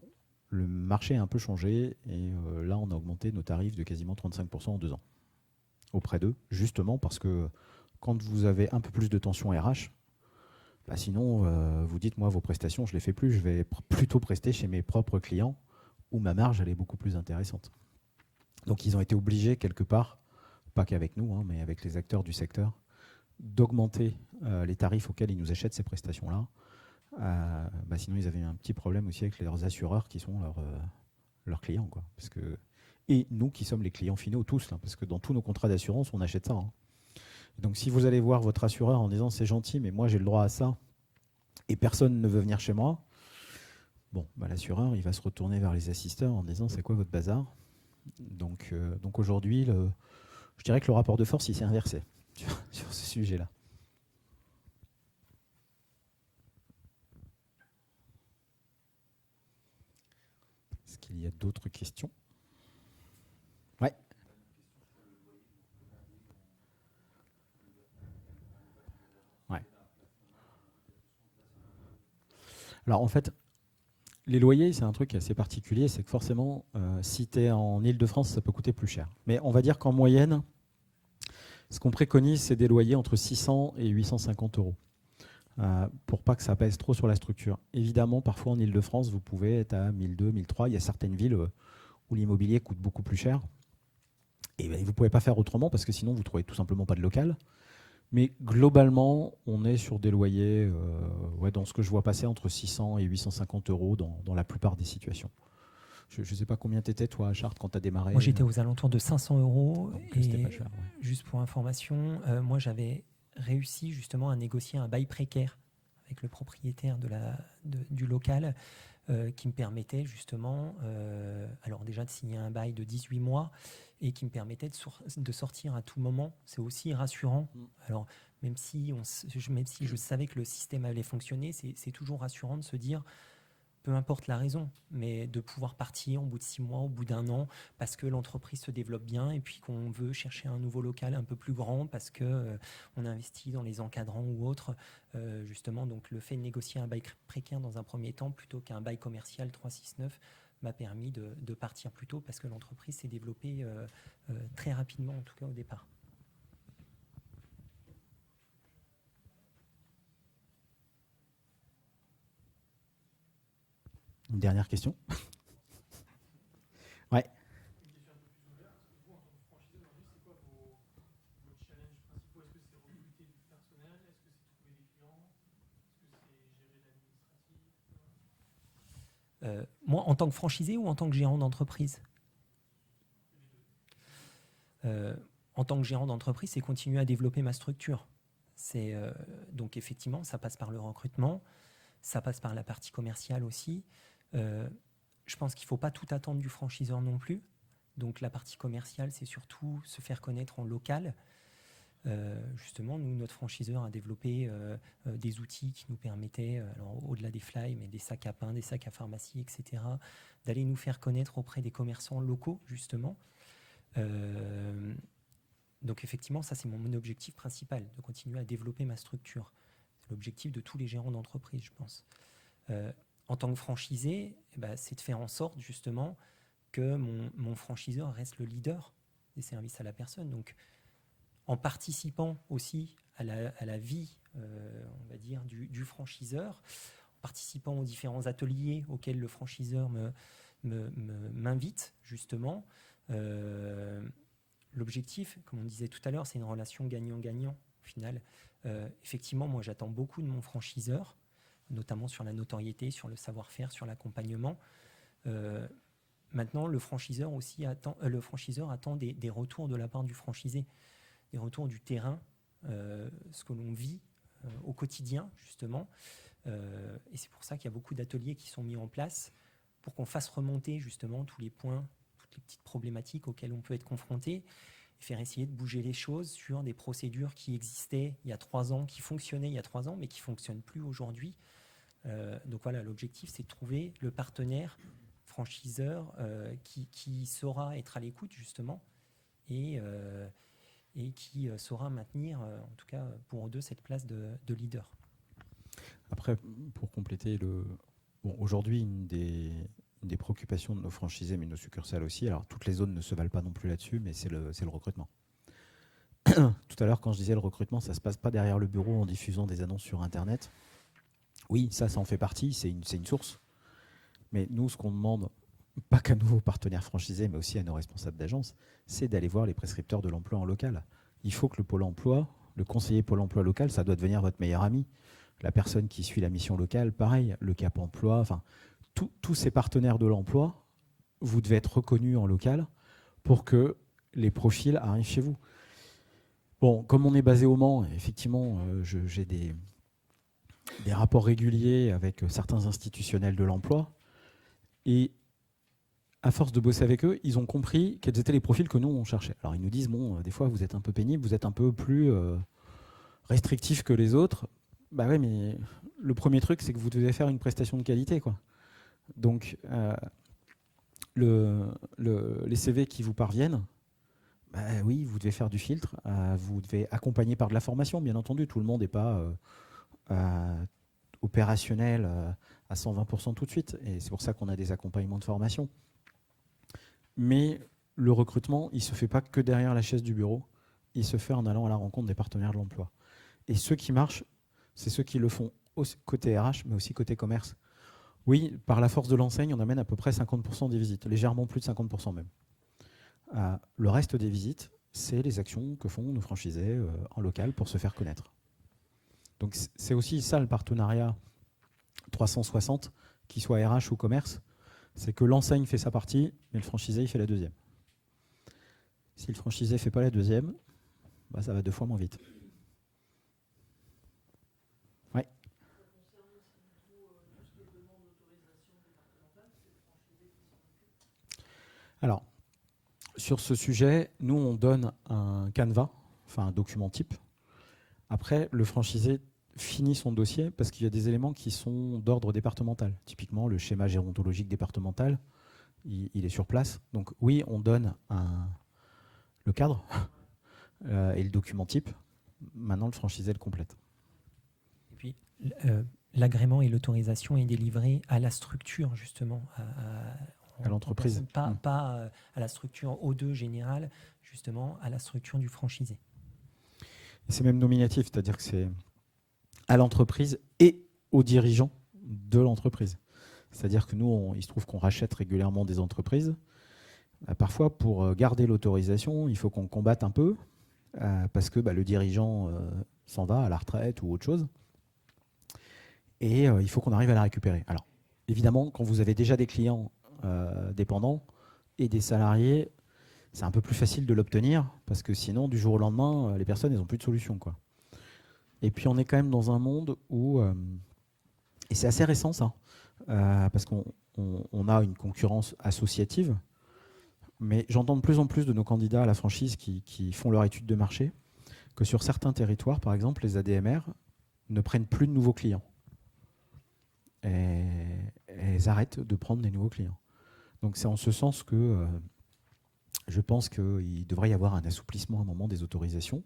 le marché a un peu changé et là, on a augmenté nos tarifs de quasiment 35% en 2 ans auprès d'eux, justement parce que quand vous avez un peu plus de tension RH, bah sinon, vous dites, moi, vos prestations, je ne les fais plus, je vais plutôt prester chez mes propres clients où ma marge, elle est beaucoup plus intéressante. Donc, ils ont été obligés, quelque part, pas qu'avec nous, mais avec les acteurs du secteur, d'augmenter les tarifs auxquels ils nous achètent ces prestations-là. Sinon, ils avaient un petit problème aussi avec leurs assureurs qui sont leurs clients, quoi. Parce que, et nous qui sommes les clients finaux tous, là, parce que dans tous nos contrats d'assurance, on achète ça. Donc si vous allez voir votre assureur en disant c'est gentil, mais moi j'ai le droit à ça, et personne ne veut venir chez moi, bon, l'assureur il va se retourner vers les assisteurs en disant c'est quoi votre bazar. Donc aujourd'hui, je dirais que le rapport de force il s'est inversé sur ce sujet-là. Est-ce qu'il y a d'autres questions ? Ouais. Ouais. Alors en fait, les loyers, c'est un truc assez particulier, c'est que forcément, si tu es en Ile-de-France, ça peut coûter plus cher. Mais on va dire qu'en moyenne, ce qu'on préconise, c'est des loyers entre 600 et 850 euros. Pour pas que ça pèse trop sur la structure. Évidemment, parfois en Ile-de-France, vous pouvez être à 1200, 1300. Il y a certaines villes où l'immobilier coûte beaucoup plus cher. Et vous ne pouvez pas faire autrement parce que sinon, vous ne trouvez tout simplement pas de local. Mais globalement, on est sur des loyers, dans ce que je vois passer, entre 600 et 850 euros dans la plupart des situations. Je ne sais pas combien tu étais, toi, à Chartres, quand tu as démarré. Moi, j'étais aux alentours de 500 euros. Donc, et c'était pas cher, ouais. Juste pour information, moi, j'avais réussi justement à négocier un bail précaire avec le propriétaire du local qui me permettait justement, alors déjà de signer un bail de 18 mois et qui me permettait de sortir à tout moment. C'est aussi rassurant. Alors, même si je savais que le système allait fonctionner, c'est toujours rassurant de se dire, peu importe la raison, mais de pouvoir partir au bout de 6 mois, au bout d'1 an, parce que l'entreprise se développe bien et puis qu'on veut chercher un nouveau local un peu plus grand parce qu'on investit dans les encadrants ou autres. Justement, donc le fait de négocier un bail précaire dans un premier temps plutôt qu'un bail commercial 369 m'a permis de partir plus tôt parce que l'entreprise s'est développée très rapidement, en tout cas au départ. Une dernière question. Ouais. Une question un peu plus ouverte. Vous, en tant que franchisé aujourd'hui, c'est quoi vos challenges principaux? Est-ce que c'est recruter du personnel? Est-ce que c'est trouver des clients? Est-ce que c'est gérer l'administratif? Moi, en tant que franchisé ou en tant que gérant d'entreprise? En tant que gérant d'entreprise, c'est continuer à développer ma structure. Donc effectivement, ça passe par le recrutement, ça passe par la partie commerciale aussi. Je pense qu'il ne faut pas tout attendre du franchiseur non plus. Donc la partie commerciale, c'est surtout se faire connaître en local. Justement, nous, notre franchiseur a développé des outils qui nous permettaient, alors, au-delà des fly, mais des sacs à pain, des sacs à pharmacie, etc., d'aller nous faire connaître auprès des commerçants locaux, justement. Donc effectivement, ça c'est mon objectif principal, de continuer à développer ma structure. C'est l'objectif de tous les gérants d'entreprise, je pense. En tant que franchisé, c'est de faire en sorte justement que mon franchiseur reste le leader des services à la personne. Donc en participant aussi à la vie, on va dire, du franchiseur, en participant aux différents ateliers auxquels le franchiseur m'invite justement. L'objectif, comme on disait tout à l'heure, c'est une relation gagnant-gagnant au final. Effectivement, moi j'attends beaucoup de mon franchiseur, notamment sur la notoriété, sur le savoir-faire, sur l'accompagnement. Maintenant, le franchiseur attend des retours de la part du franchisé, des retours du terrain, ce que l'on vit au quotidien justement. Et c'est pour ça qu'il y a beaucoup d'ateliers qui sont mis en place pour qu'on fasse remonter justement tous les points, toutes les petites problématiques auxquelles on peut être confronté, et faire essayer de bouger les choses sur des procédures qui existaient il y a 3 ans, qui fonctionnaient il y a 3 ans, mais qui ne fonctionnent plus aujourd'hui. Donc voilà, l'objectif, c'est de trouver le partenaire franchiseur qui saura être à l'écoute justement et qui saura maintenir, en tout cas pour eux deux, cette place de leader. Après, pour compléter, aujourd'hui, une des préoccupations de nos franchisés, mais de nos succursales aussi, alors toutes les zones ne se valent pas non plus là-dessus, mais c'est le recrutement. Tout à l'heure, quand je disais le recrutement, ça ne se passe pas derrière le bureau en diffusant des annonces sur Internet. Oui, ça en fait partie, c'est une source. Mais nous, ce qu'on demande, pas qu'à nos partenaires franchisés, mais aussi à nos responsables d'agence, c'est d'aller voir les prescripteurs de l'emploi en local. Il faut que le Pôle emploi, le conseiller Pôle emploi local, ça doit devenir votre meilleur ami. La personne qui suit la mission locale, pareil, le Cap emploi, enfin, tous ces partenaires de l'emploi, vous devez être reconnus en local pour que les profils arrivent chez vous. Bon, comme on est basé au Mans, effectivement, j'ai des rapports réguliers avec certains institutionnels de l'emploi. Et à force de bosser avec eux, ils ont compris quels étaient les profils que nous, on cherchait. Alors ils nous disent, bon, des fois, vous êtes un peu pénible, vous êtes un peu plus restrictif que les autres. Bah oui, mais le premier truc, c'est que vous devez faire une prestation de qualité, quoi. Donc, les CV qui vous parviennent, bah oui, vous devez faire du filtre, vous devez accompagner par de la formation, bien entendu. Tout le monde n'est pas opérationnel à 120% tout de suite. Et c'est pour ça qu'on a des accompagnements de formation. Mais le recrutement, il ne se fait pas que derrière la chaise du bureau. Il se fait en allant à la rencontre des partenaires de l'emploi. Et ceux qui marchent, c'est ceux qui le font côté RH, mais aussi côté commerce. Oui, par la force de l'enseigne, on amène à peu près 50% des visites, légèrement plus de 50% même. Le reste des visites, c'est les actions que font nos franchisés en local pour se faire connaître. Donc c'est aussi ça le partenariat 360, qu'il soit RH ou commerce, c'est que l'enseigne fait sa partie, mais le franchisé il fait la deuxième. Si le franchisé ne fait pas la deuxième, bah, ça va 2 fois moins vite. Oui. Alors, sur ce sujet, nous on donne un canevas, enfin un document type. Après, le franchisé finit son dossier parce qu'il y a des éléments qui sont d'ordre départemental. Typiquement, le schéma gérontologique départemental, il est sur place. Donc oui, on donne le cadre et le document type. Maintenant, le franchisé le complète. Et puis, l'agrément et l'autorisation est délivré à la structure, justement, à l'entreprise. Pas à la structure O2 générale, justement, à la structure du franchisé. C'est même nominatif, c'est-à-dire que c'est à l'entreprise et aux dirigeants de l'entreprise. C'est-à-dire que nous, il se trouve qu'on rachète régulièrement des entreprises Parfois, pour garder l'autorisation, il faut qu'on combatte un peu, parce que le dirigeant s'en va à la retraite ou autre chose. Et il faut qu'on arrive à la récupérer. Alors, évidemment, quand vous avez déjà des clients dépendants et des salariés, c'est un peu plus facile de l'obtenir, parce que sinon, du jour au lendemain, les personnes, elles n'ont plus de solution, quoi. Et puis, on est quand même dans un monde où... et c'est assez récent, ça, parce qu'on a une concurrence associative, mais j'entends de plus en plus de nos candidats à la franchise qui font leur étude de marché, que sur certains territoires, par exemple, les ADMR ne prennent plus de nouveaux clients. Et elles arrêtent de prendre des nouveaux clients. Donc c'est en ce sens que je pense qu'il devrait y avoir un assouplissement à un moment des autorisations.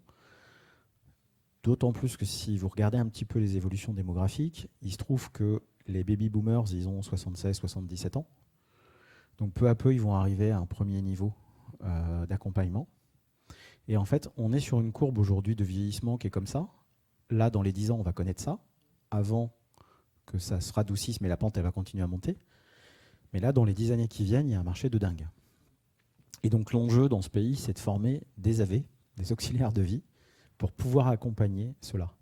D'autant plus que si vous regardez un petit peu les évolutions démographiques, il se trouve que les baby boomers, ils ont 76, 77 ans. Donc peu à peu, ils vont arriver à un premier niveau d'accompagnement. Et en fait, on est sur une courbe aujourd'hui de vieillissement qui est comme ça. Là, dans les 10 ans, on va connaître ça. Avant que ça se radoucisse, mais la pente, elle va continuer à monter. Mais là, dans les 10 années qui viennent, il y a un marché de dingue. Et donc l'enjeu dans ce pays, c'est de former des AV, des auxiliaires de vie, pour pouvoir accompagner cela.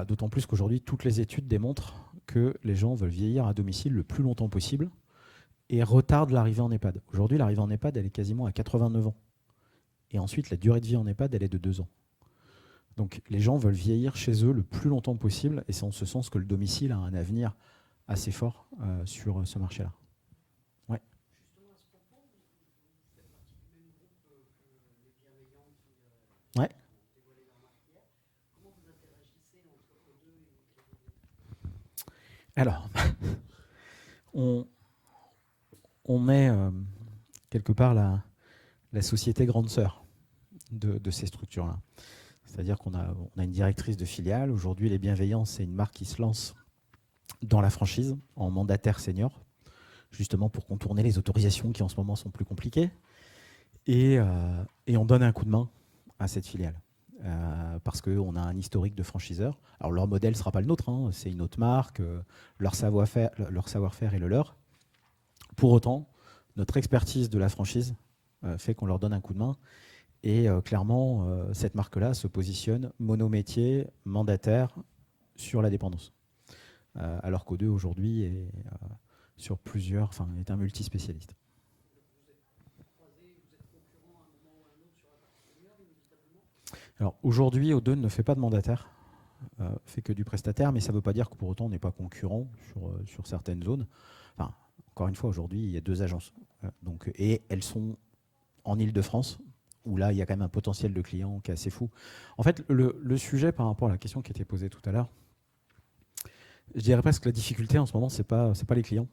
D'autant plus qu'aujourd'hui, toutes les études démontrent que les gens veulent vieillir à domicile le plus longtemps possible et retardent l'arrivée en EHPAD. Aujourd'hui, l'arrivée en EHPAD, elle est quasiment à 89 ans. Et ensuite, la durée de vie en EHPAD, elle est de 2 ans. Donc les gens veulent vieillir chez eux le plus longtemps possible, et c'est en ce sens que le domicile a un avenir assez fort sur ce marché-là. Ouais. Justement, à ce propos, vous faites partie du même groupe que les bienveillants qui Ouais. ont dévoilé leur marque hier. Comment vous interagissez entre eux deux et Alors, on est quelque part la société grande sœur de ces structures-là. C'est-à-dire qu'on a une directrice de filiale. Aujourd'hui, les bienveillants, c'est une marque qui se lance dans la franchise en mandataire senior, justement pour contourner les autorisations qui en ce moment sont plus compliquées. Et on donne un coup de main à cette filiale. Parce qu'on a un historique de franchiseurs. Alors leur modèle ne sera pas le nôtre, hein, c'est une autre marque, leur savoir-faire est le leur. Pour autant, notre expertise de la franchise fait qu'on leur donne un coup de main. Et clairement, cette marque-là se positionne monométier, mandataire sur la dépendance. Alors qu'O2 aujourd'hui est sur plusieurs, enfin est un multispécialiste. vous êtes concurrents à un moment ou à un autre sur la partie senior, inévitablement? Alors aujourd'hui, O2 ne fait pas de mandataire, fait que du prestataire, mais ça ne veut pas dire que pour autant on n'est pas concurrent sur certaines zones. Enfin, encore une fois, aujourd'hui, il y a 2 agences. Et elles sont en Île-de-France, où là, il y a quand même un potentiel de clients qui est assez fou. En fait, le sujet par rapport à la question qui était posée tout à l'heure, je dirais presque que la difficulté en ce moment, c'est pas les clients.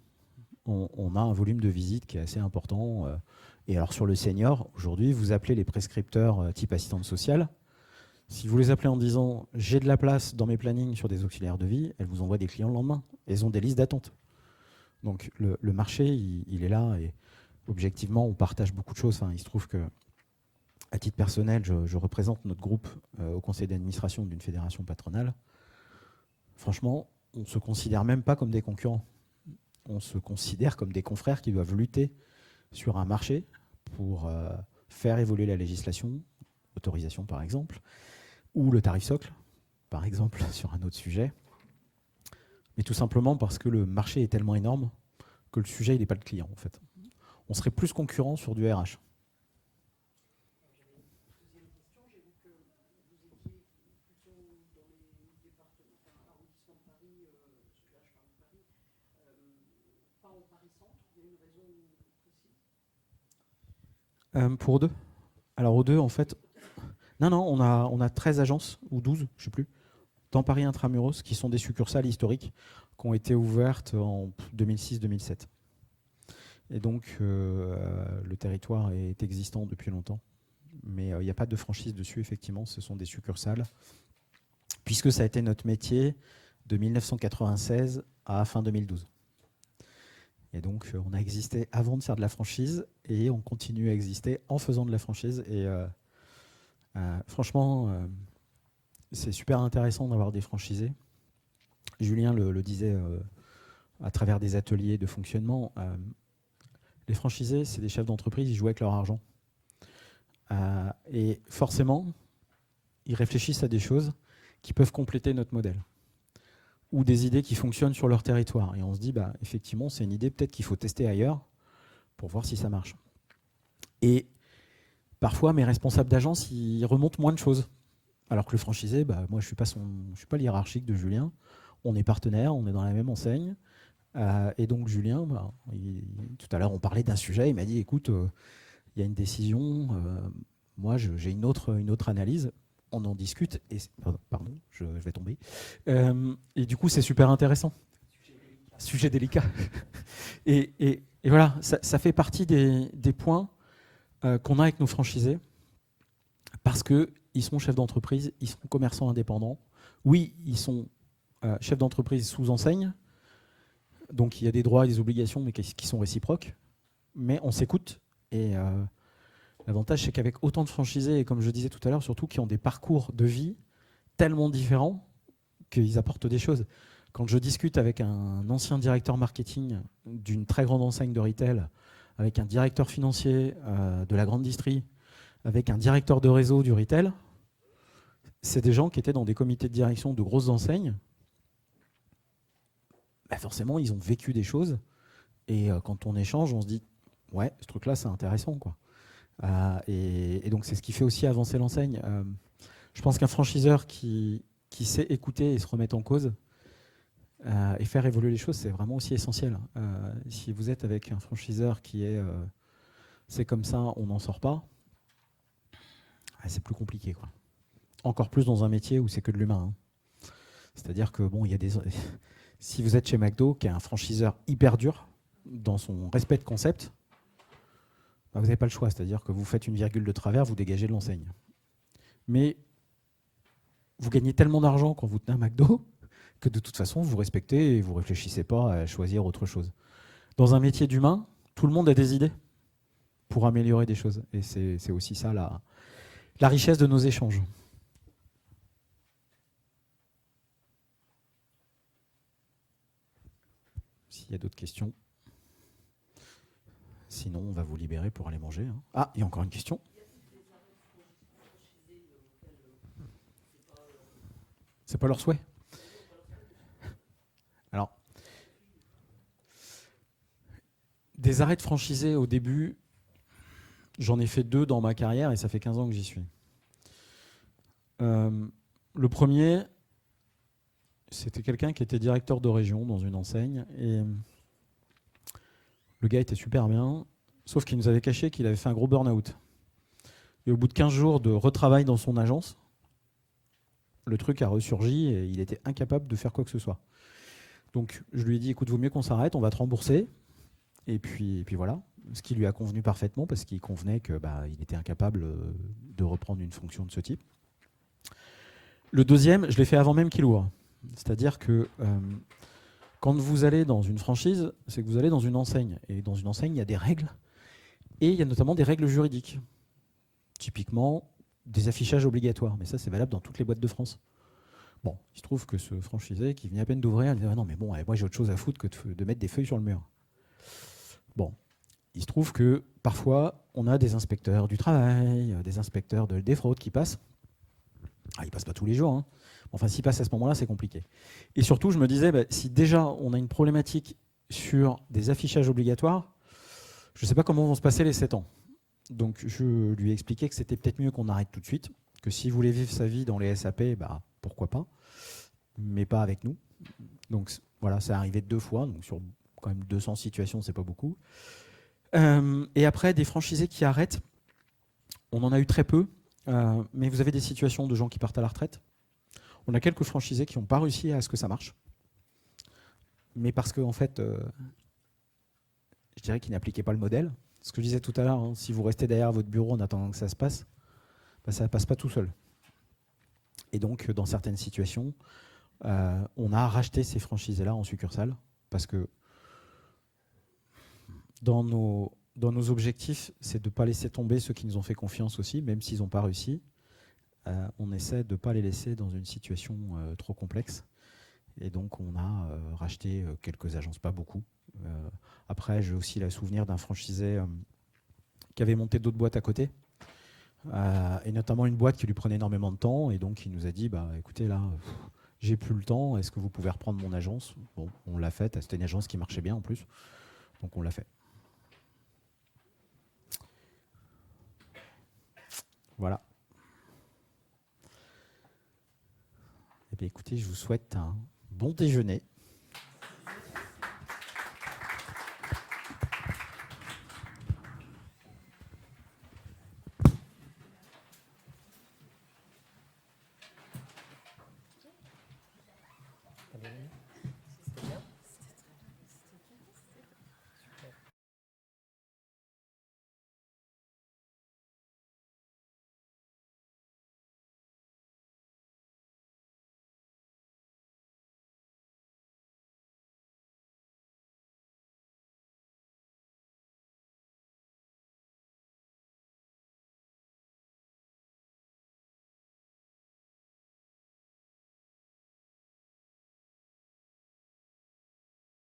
On a un volume de visites qui est assez important. Et alors sur le senior, aujourd'hui, vous appelez les prescripteurs type assistante sociale. Si vous les appelez en disant « j'ai de la place dans mes plannings sur des auxiliaires de vie », elles vous envoient des clients le lendemain. Elles ont des listes d'attente. Donc le marché, il est là. Et objectivement, on partage beaucoup de choses. Enfin, il se trouve que, à titre personnel, je représente notre groupe au conseil d'administration d'une fédération patronale. Franchement, on ne se considère même pas comme des concurrents. On se considère comme des confrères qui doivent lutter sur un marché pour faire évoluer la législation, autorisation par exemple, ou le tarif socle, par exemple, sur un autre sujet. Mais tout simplement parce que le marché est tellement énorme que le sujet, il n'est pas le client, en fait. On serait plus concurrent sur du RH. Deuxième question, j'ai vu que vous étiez plutôt dans les départements, enfin arrondissement de Paris, parce que là je parle de Paris, pas au Paris-Centre, il y a une raison précise? Pour O2 ? Alors O2, en fait, non, on a 13 agences, ou 12, je ne sais plus, dans Paris Intramuros, qui sont des succursales historiques, qui ont été ouvertes en 2006-2007. Et donc, le territoire est existant depuis longtemps. Mais il n'y a pas de franchise dessus, effectivement, ce sont des succursales, puisque ça a été notre métier de 1996 à fin 2012. Et donc, on a existé avant de faire de la franchise, et on continue à exister en faisant de la franchise. Et franchement, c'est super intéressant d'avoir des franchisés. Julien le disait à travers des ateliers de fonctionnement. Les franchisés, c'est des chefs d'entreprise, ils jouent avec leur argent. Et forcément, ils réfléchissent à des choses qui peuvent compléter notre modèle. Ou des idées qui fonctionnent sur leur territoire. Et on se dit, bah, effectivement, c'est une idée peut-être qu'il faut tester ailleurs pour voir si ça marche. Et parfois, mes responsables d'agence, ils remontent moins de choses. Alors que le franchisé, bah, moi, je suis pas le hiérarchique de Julien. On est partenaires, on est dans la même enseigne. Et donc, Julien, bah, tout à l'heure, on parlait d'un sujet. Il m'a dit, écoute, il y a une décision. Moi, j'ai une autre analyse. On en discute. Et pardon, je vais tomber. Et du coup, c'est super intéressant. Sujet délicat. Et voilà, ça fait partie des points qu'on a avec nos franchisés. Parce qu'ils sont chefs d'entreprise, ils sont commerçants indépendants. Oui, ils sont chefs d'entreprise sous enseigne. Donc il y a des droits et des obligations, mais qui sont réciproques. Mais on s'écoute. Et l'avantage, c'est qu'avec autant de franchisés, et comme je disais tout à l'heure, surtout qui ont des parcours de vie tellement différents, qu'ils apportent des choses. Quand je discute avec un ancien directeur marketing d'une très grande enseigne de retail, avec un directeur financier de la grande distrie, avec un directeur de réseau du retail, c'est des gens qui étaient dans des comités de direction de grosses enseignes. Bah forcément, ils ont vécu des choses. Et quand on échange, on se dit « ouais, ce truc-là, c'est intéressant, quoi ». Et donc, c'est ce qui fait aussi avancer l'enseigne. Je pense qu'un franchiseur qui sait écouter et se remettre en cause et faire évoluer les choses, c'est vraiment aussi essentiel. Si vous êtes avec un franchiseur qui est c'est comme ça, on n'en sort pas, c'est plus compliqué, quoi. Encore plus dans un métier où c'est que de l'humain. Hein. C'est-à-dire que bon, il y a si vous êtes chez McDo, qui est un franchiseur hyper dur dans son respect de concept, bah, vous n'avez pas le choix. C'est-à-dire que vous faites une virgule de travers, vous dégagez de l'enseigne. Mais vous gagnez tellement d'argent quand vous tenez un McDo que de toute façon, vous respectez et vous ne réfléchissez pas à choisir autre chose. Dans un métier d'humain, tout le monde a des idées pour améliorer des choses. Et c'est aussi ça la richesse de nos échanges. S'il y a d'autres questions. Sinon, on va vous libérer pour aller manger. Hein. Ah, il y a encore une question. C'est pas leur souhait. Alors, des arrêts de franchisés au début, j'en ai fait 2 dans ma carrière et ça fait 15 ans que j'y suis. Le premier, c'était quelqu'un qui était directeur de région dans une enseigne et le gars était super bien, sauf qu'il nous avait caché qu'il avait fait un gros burn-out. Et au bout de 15 jours de retravail dans son agence, le truc a ressurgi et il était incapable de faire quoi que ce soit. Donc je lui ai dit, écoute, vaut mieux qu'on s'arrête, on va te rembourser. Et puis voilà, ce qui lui a convenu parfaitement parce qu'il convenait qu'il était incapable de reprendre une fonction de ce type. Le deuxième, je l'ai fait avant même qu'il ouvre. C'est-à-dire que quand vous allez dans une franchise, c'est que vous allez dans une enseigne. Et dans une enseigne, il y a des règles. Et il y a notamment des règles juridiques. Typiquement, des affichages obligatoires. Mais ça, c'est valable dans toutes les boîtes de France. Bon, il se trouve que ce franchisé qui venait à peine d'ouvrir, il disait « non, mais bon, moi j'ai autre chose à foutre que de mettre des feuilles sur le mur ». Bon, il se trouve que parfois, on a des inspecteurs du travail, des inspecteurs des fraudes qui passent. Ils ne passent pas tous les jours. Hein. Enfin, s'ils passent à ce moment-là, c'est compliqué. Et surtout, je me disais, si déjà on a une problématique sur des affichages obligatoires, je ne sais pas comment vont se passer les 7 ans. Donc, je lui ai expliqué que c'était peut-être mieux qu'on arrête tout de suite, que s'il voulait vivre sa vie dans les SAP, pourquoi pas, mais pas avec nous. Donc, voilà, ça est arrivé 2 fois, donc sur quand même 200 situations, c'est pas beaucoup. Et après, des franchisés qui arrêtent, on en a eu très peu, mais vous avez des situations de gens qui partent à la retraite. On a quelques franchisés qui n'ont pas réussi à ce que ça marche, mais parce que, en fait, je dirais qu'ils n'appliquaient pas le modèle. Ce que je disais tout à l'heure, hein, si vous restez derrière votre bureau en attendant que ça se passe, ça ne passe pas tout seul. Et donc, dans certaines situations, on a racheté ces franchisés-là en succursale, parce que dans nos objectifs, c'est de ne pas laisser tomber ceux qui nous ont fait confiance aussi, même s'ils n'ont pas réussi. On essaie de ne pas les laisser dans une situation trop complexe. Et donc, on a racheté quelques agences, pas beaucoup, Après, j'ai aussi le souvenir d'un franchisé qui avait monté d'autres boîtes à côté, et notamment une boîte qui lui prenait énormément de temps, et donc il nous a dit, écoutez, là, j'ai plus le temps, est-ce que vous pouvez reprendre mon agence? Bon, on l'a fait, c'était une agence qui marchait bien en plus, donc on l'a fait. Voilà. Eh bien, écoutez, je vous souhaite un bon déjeuner.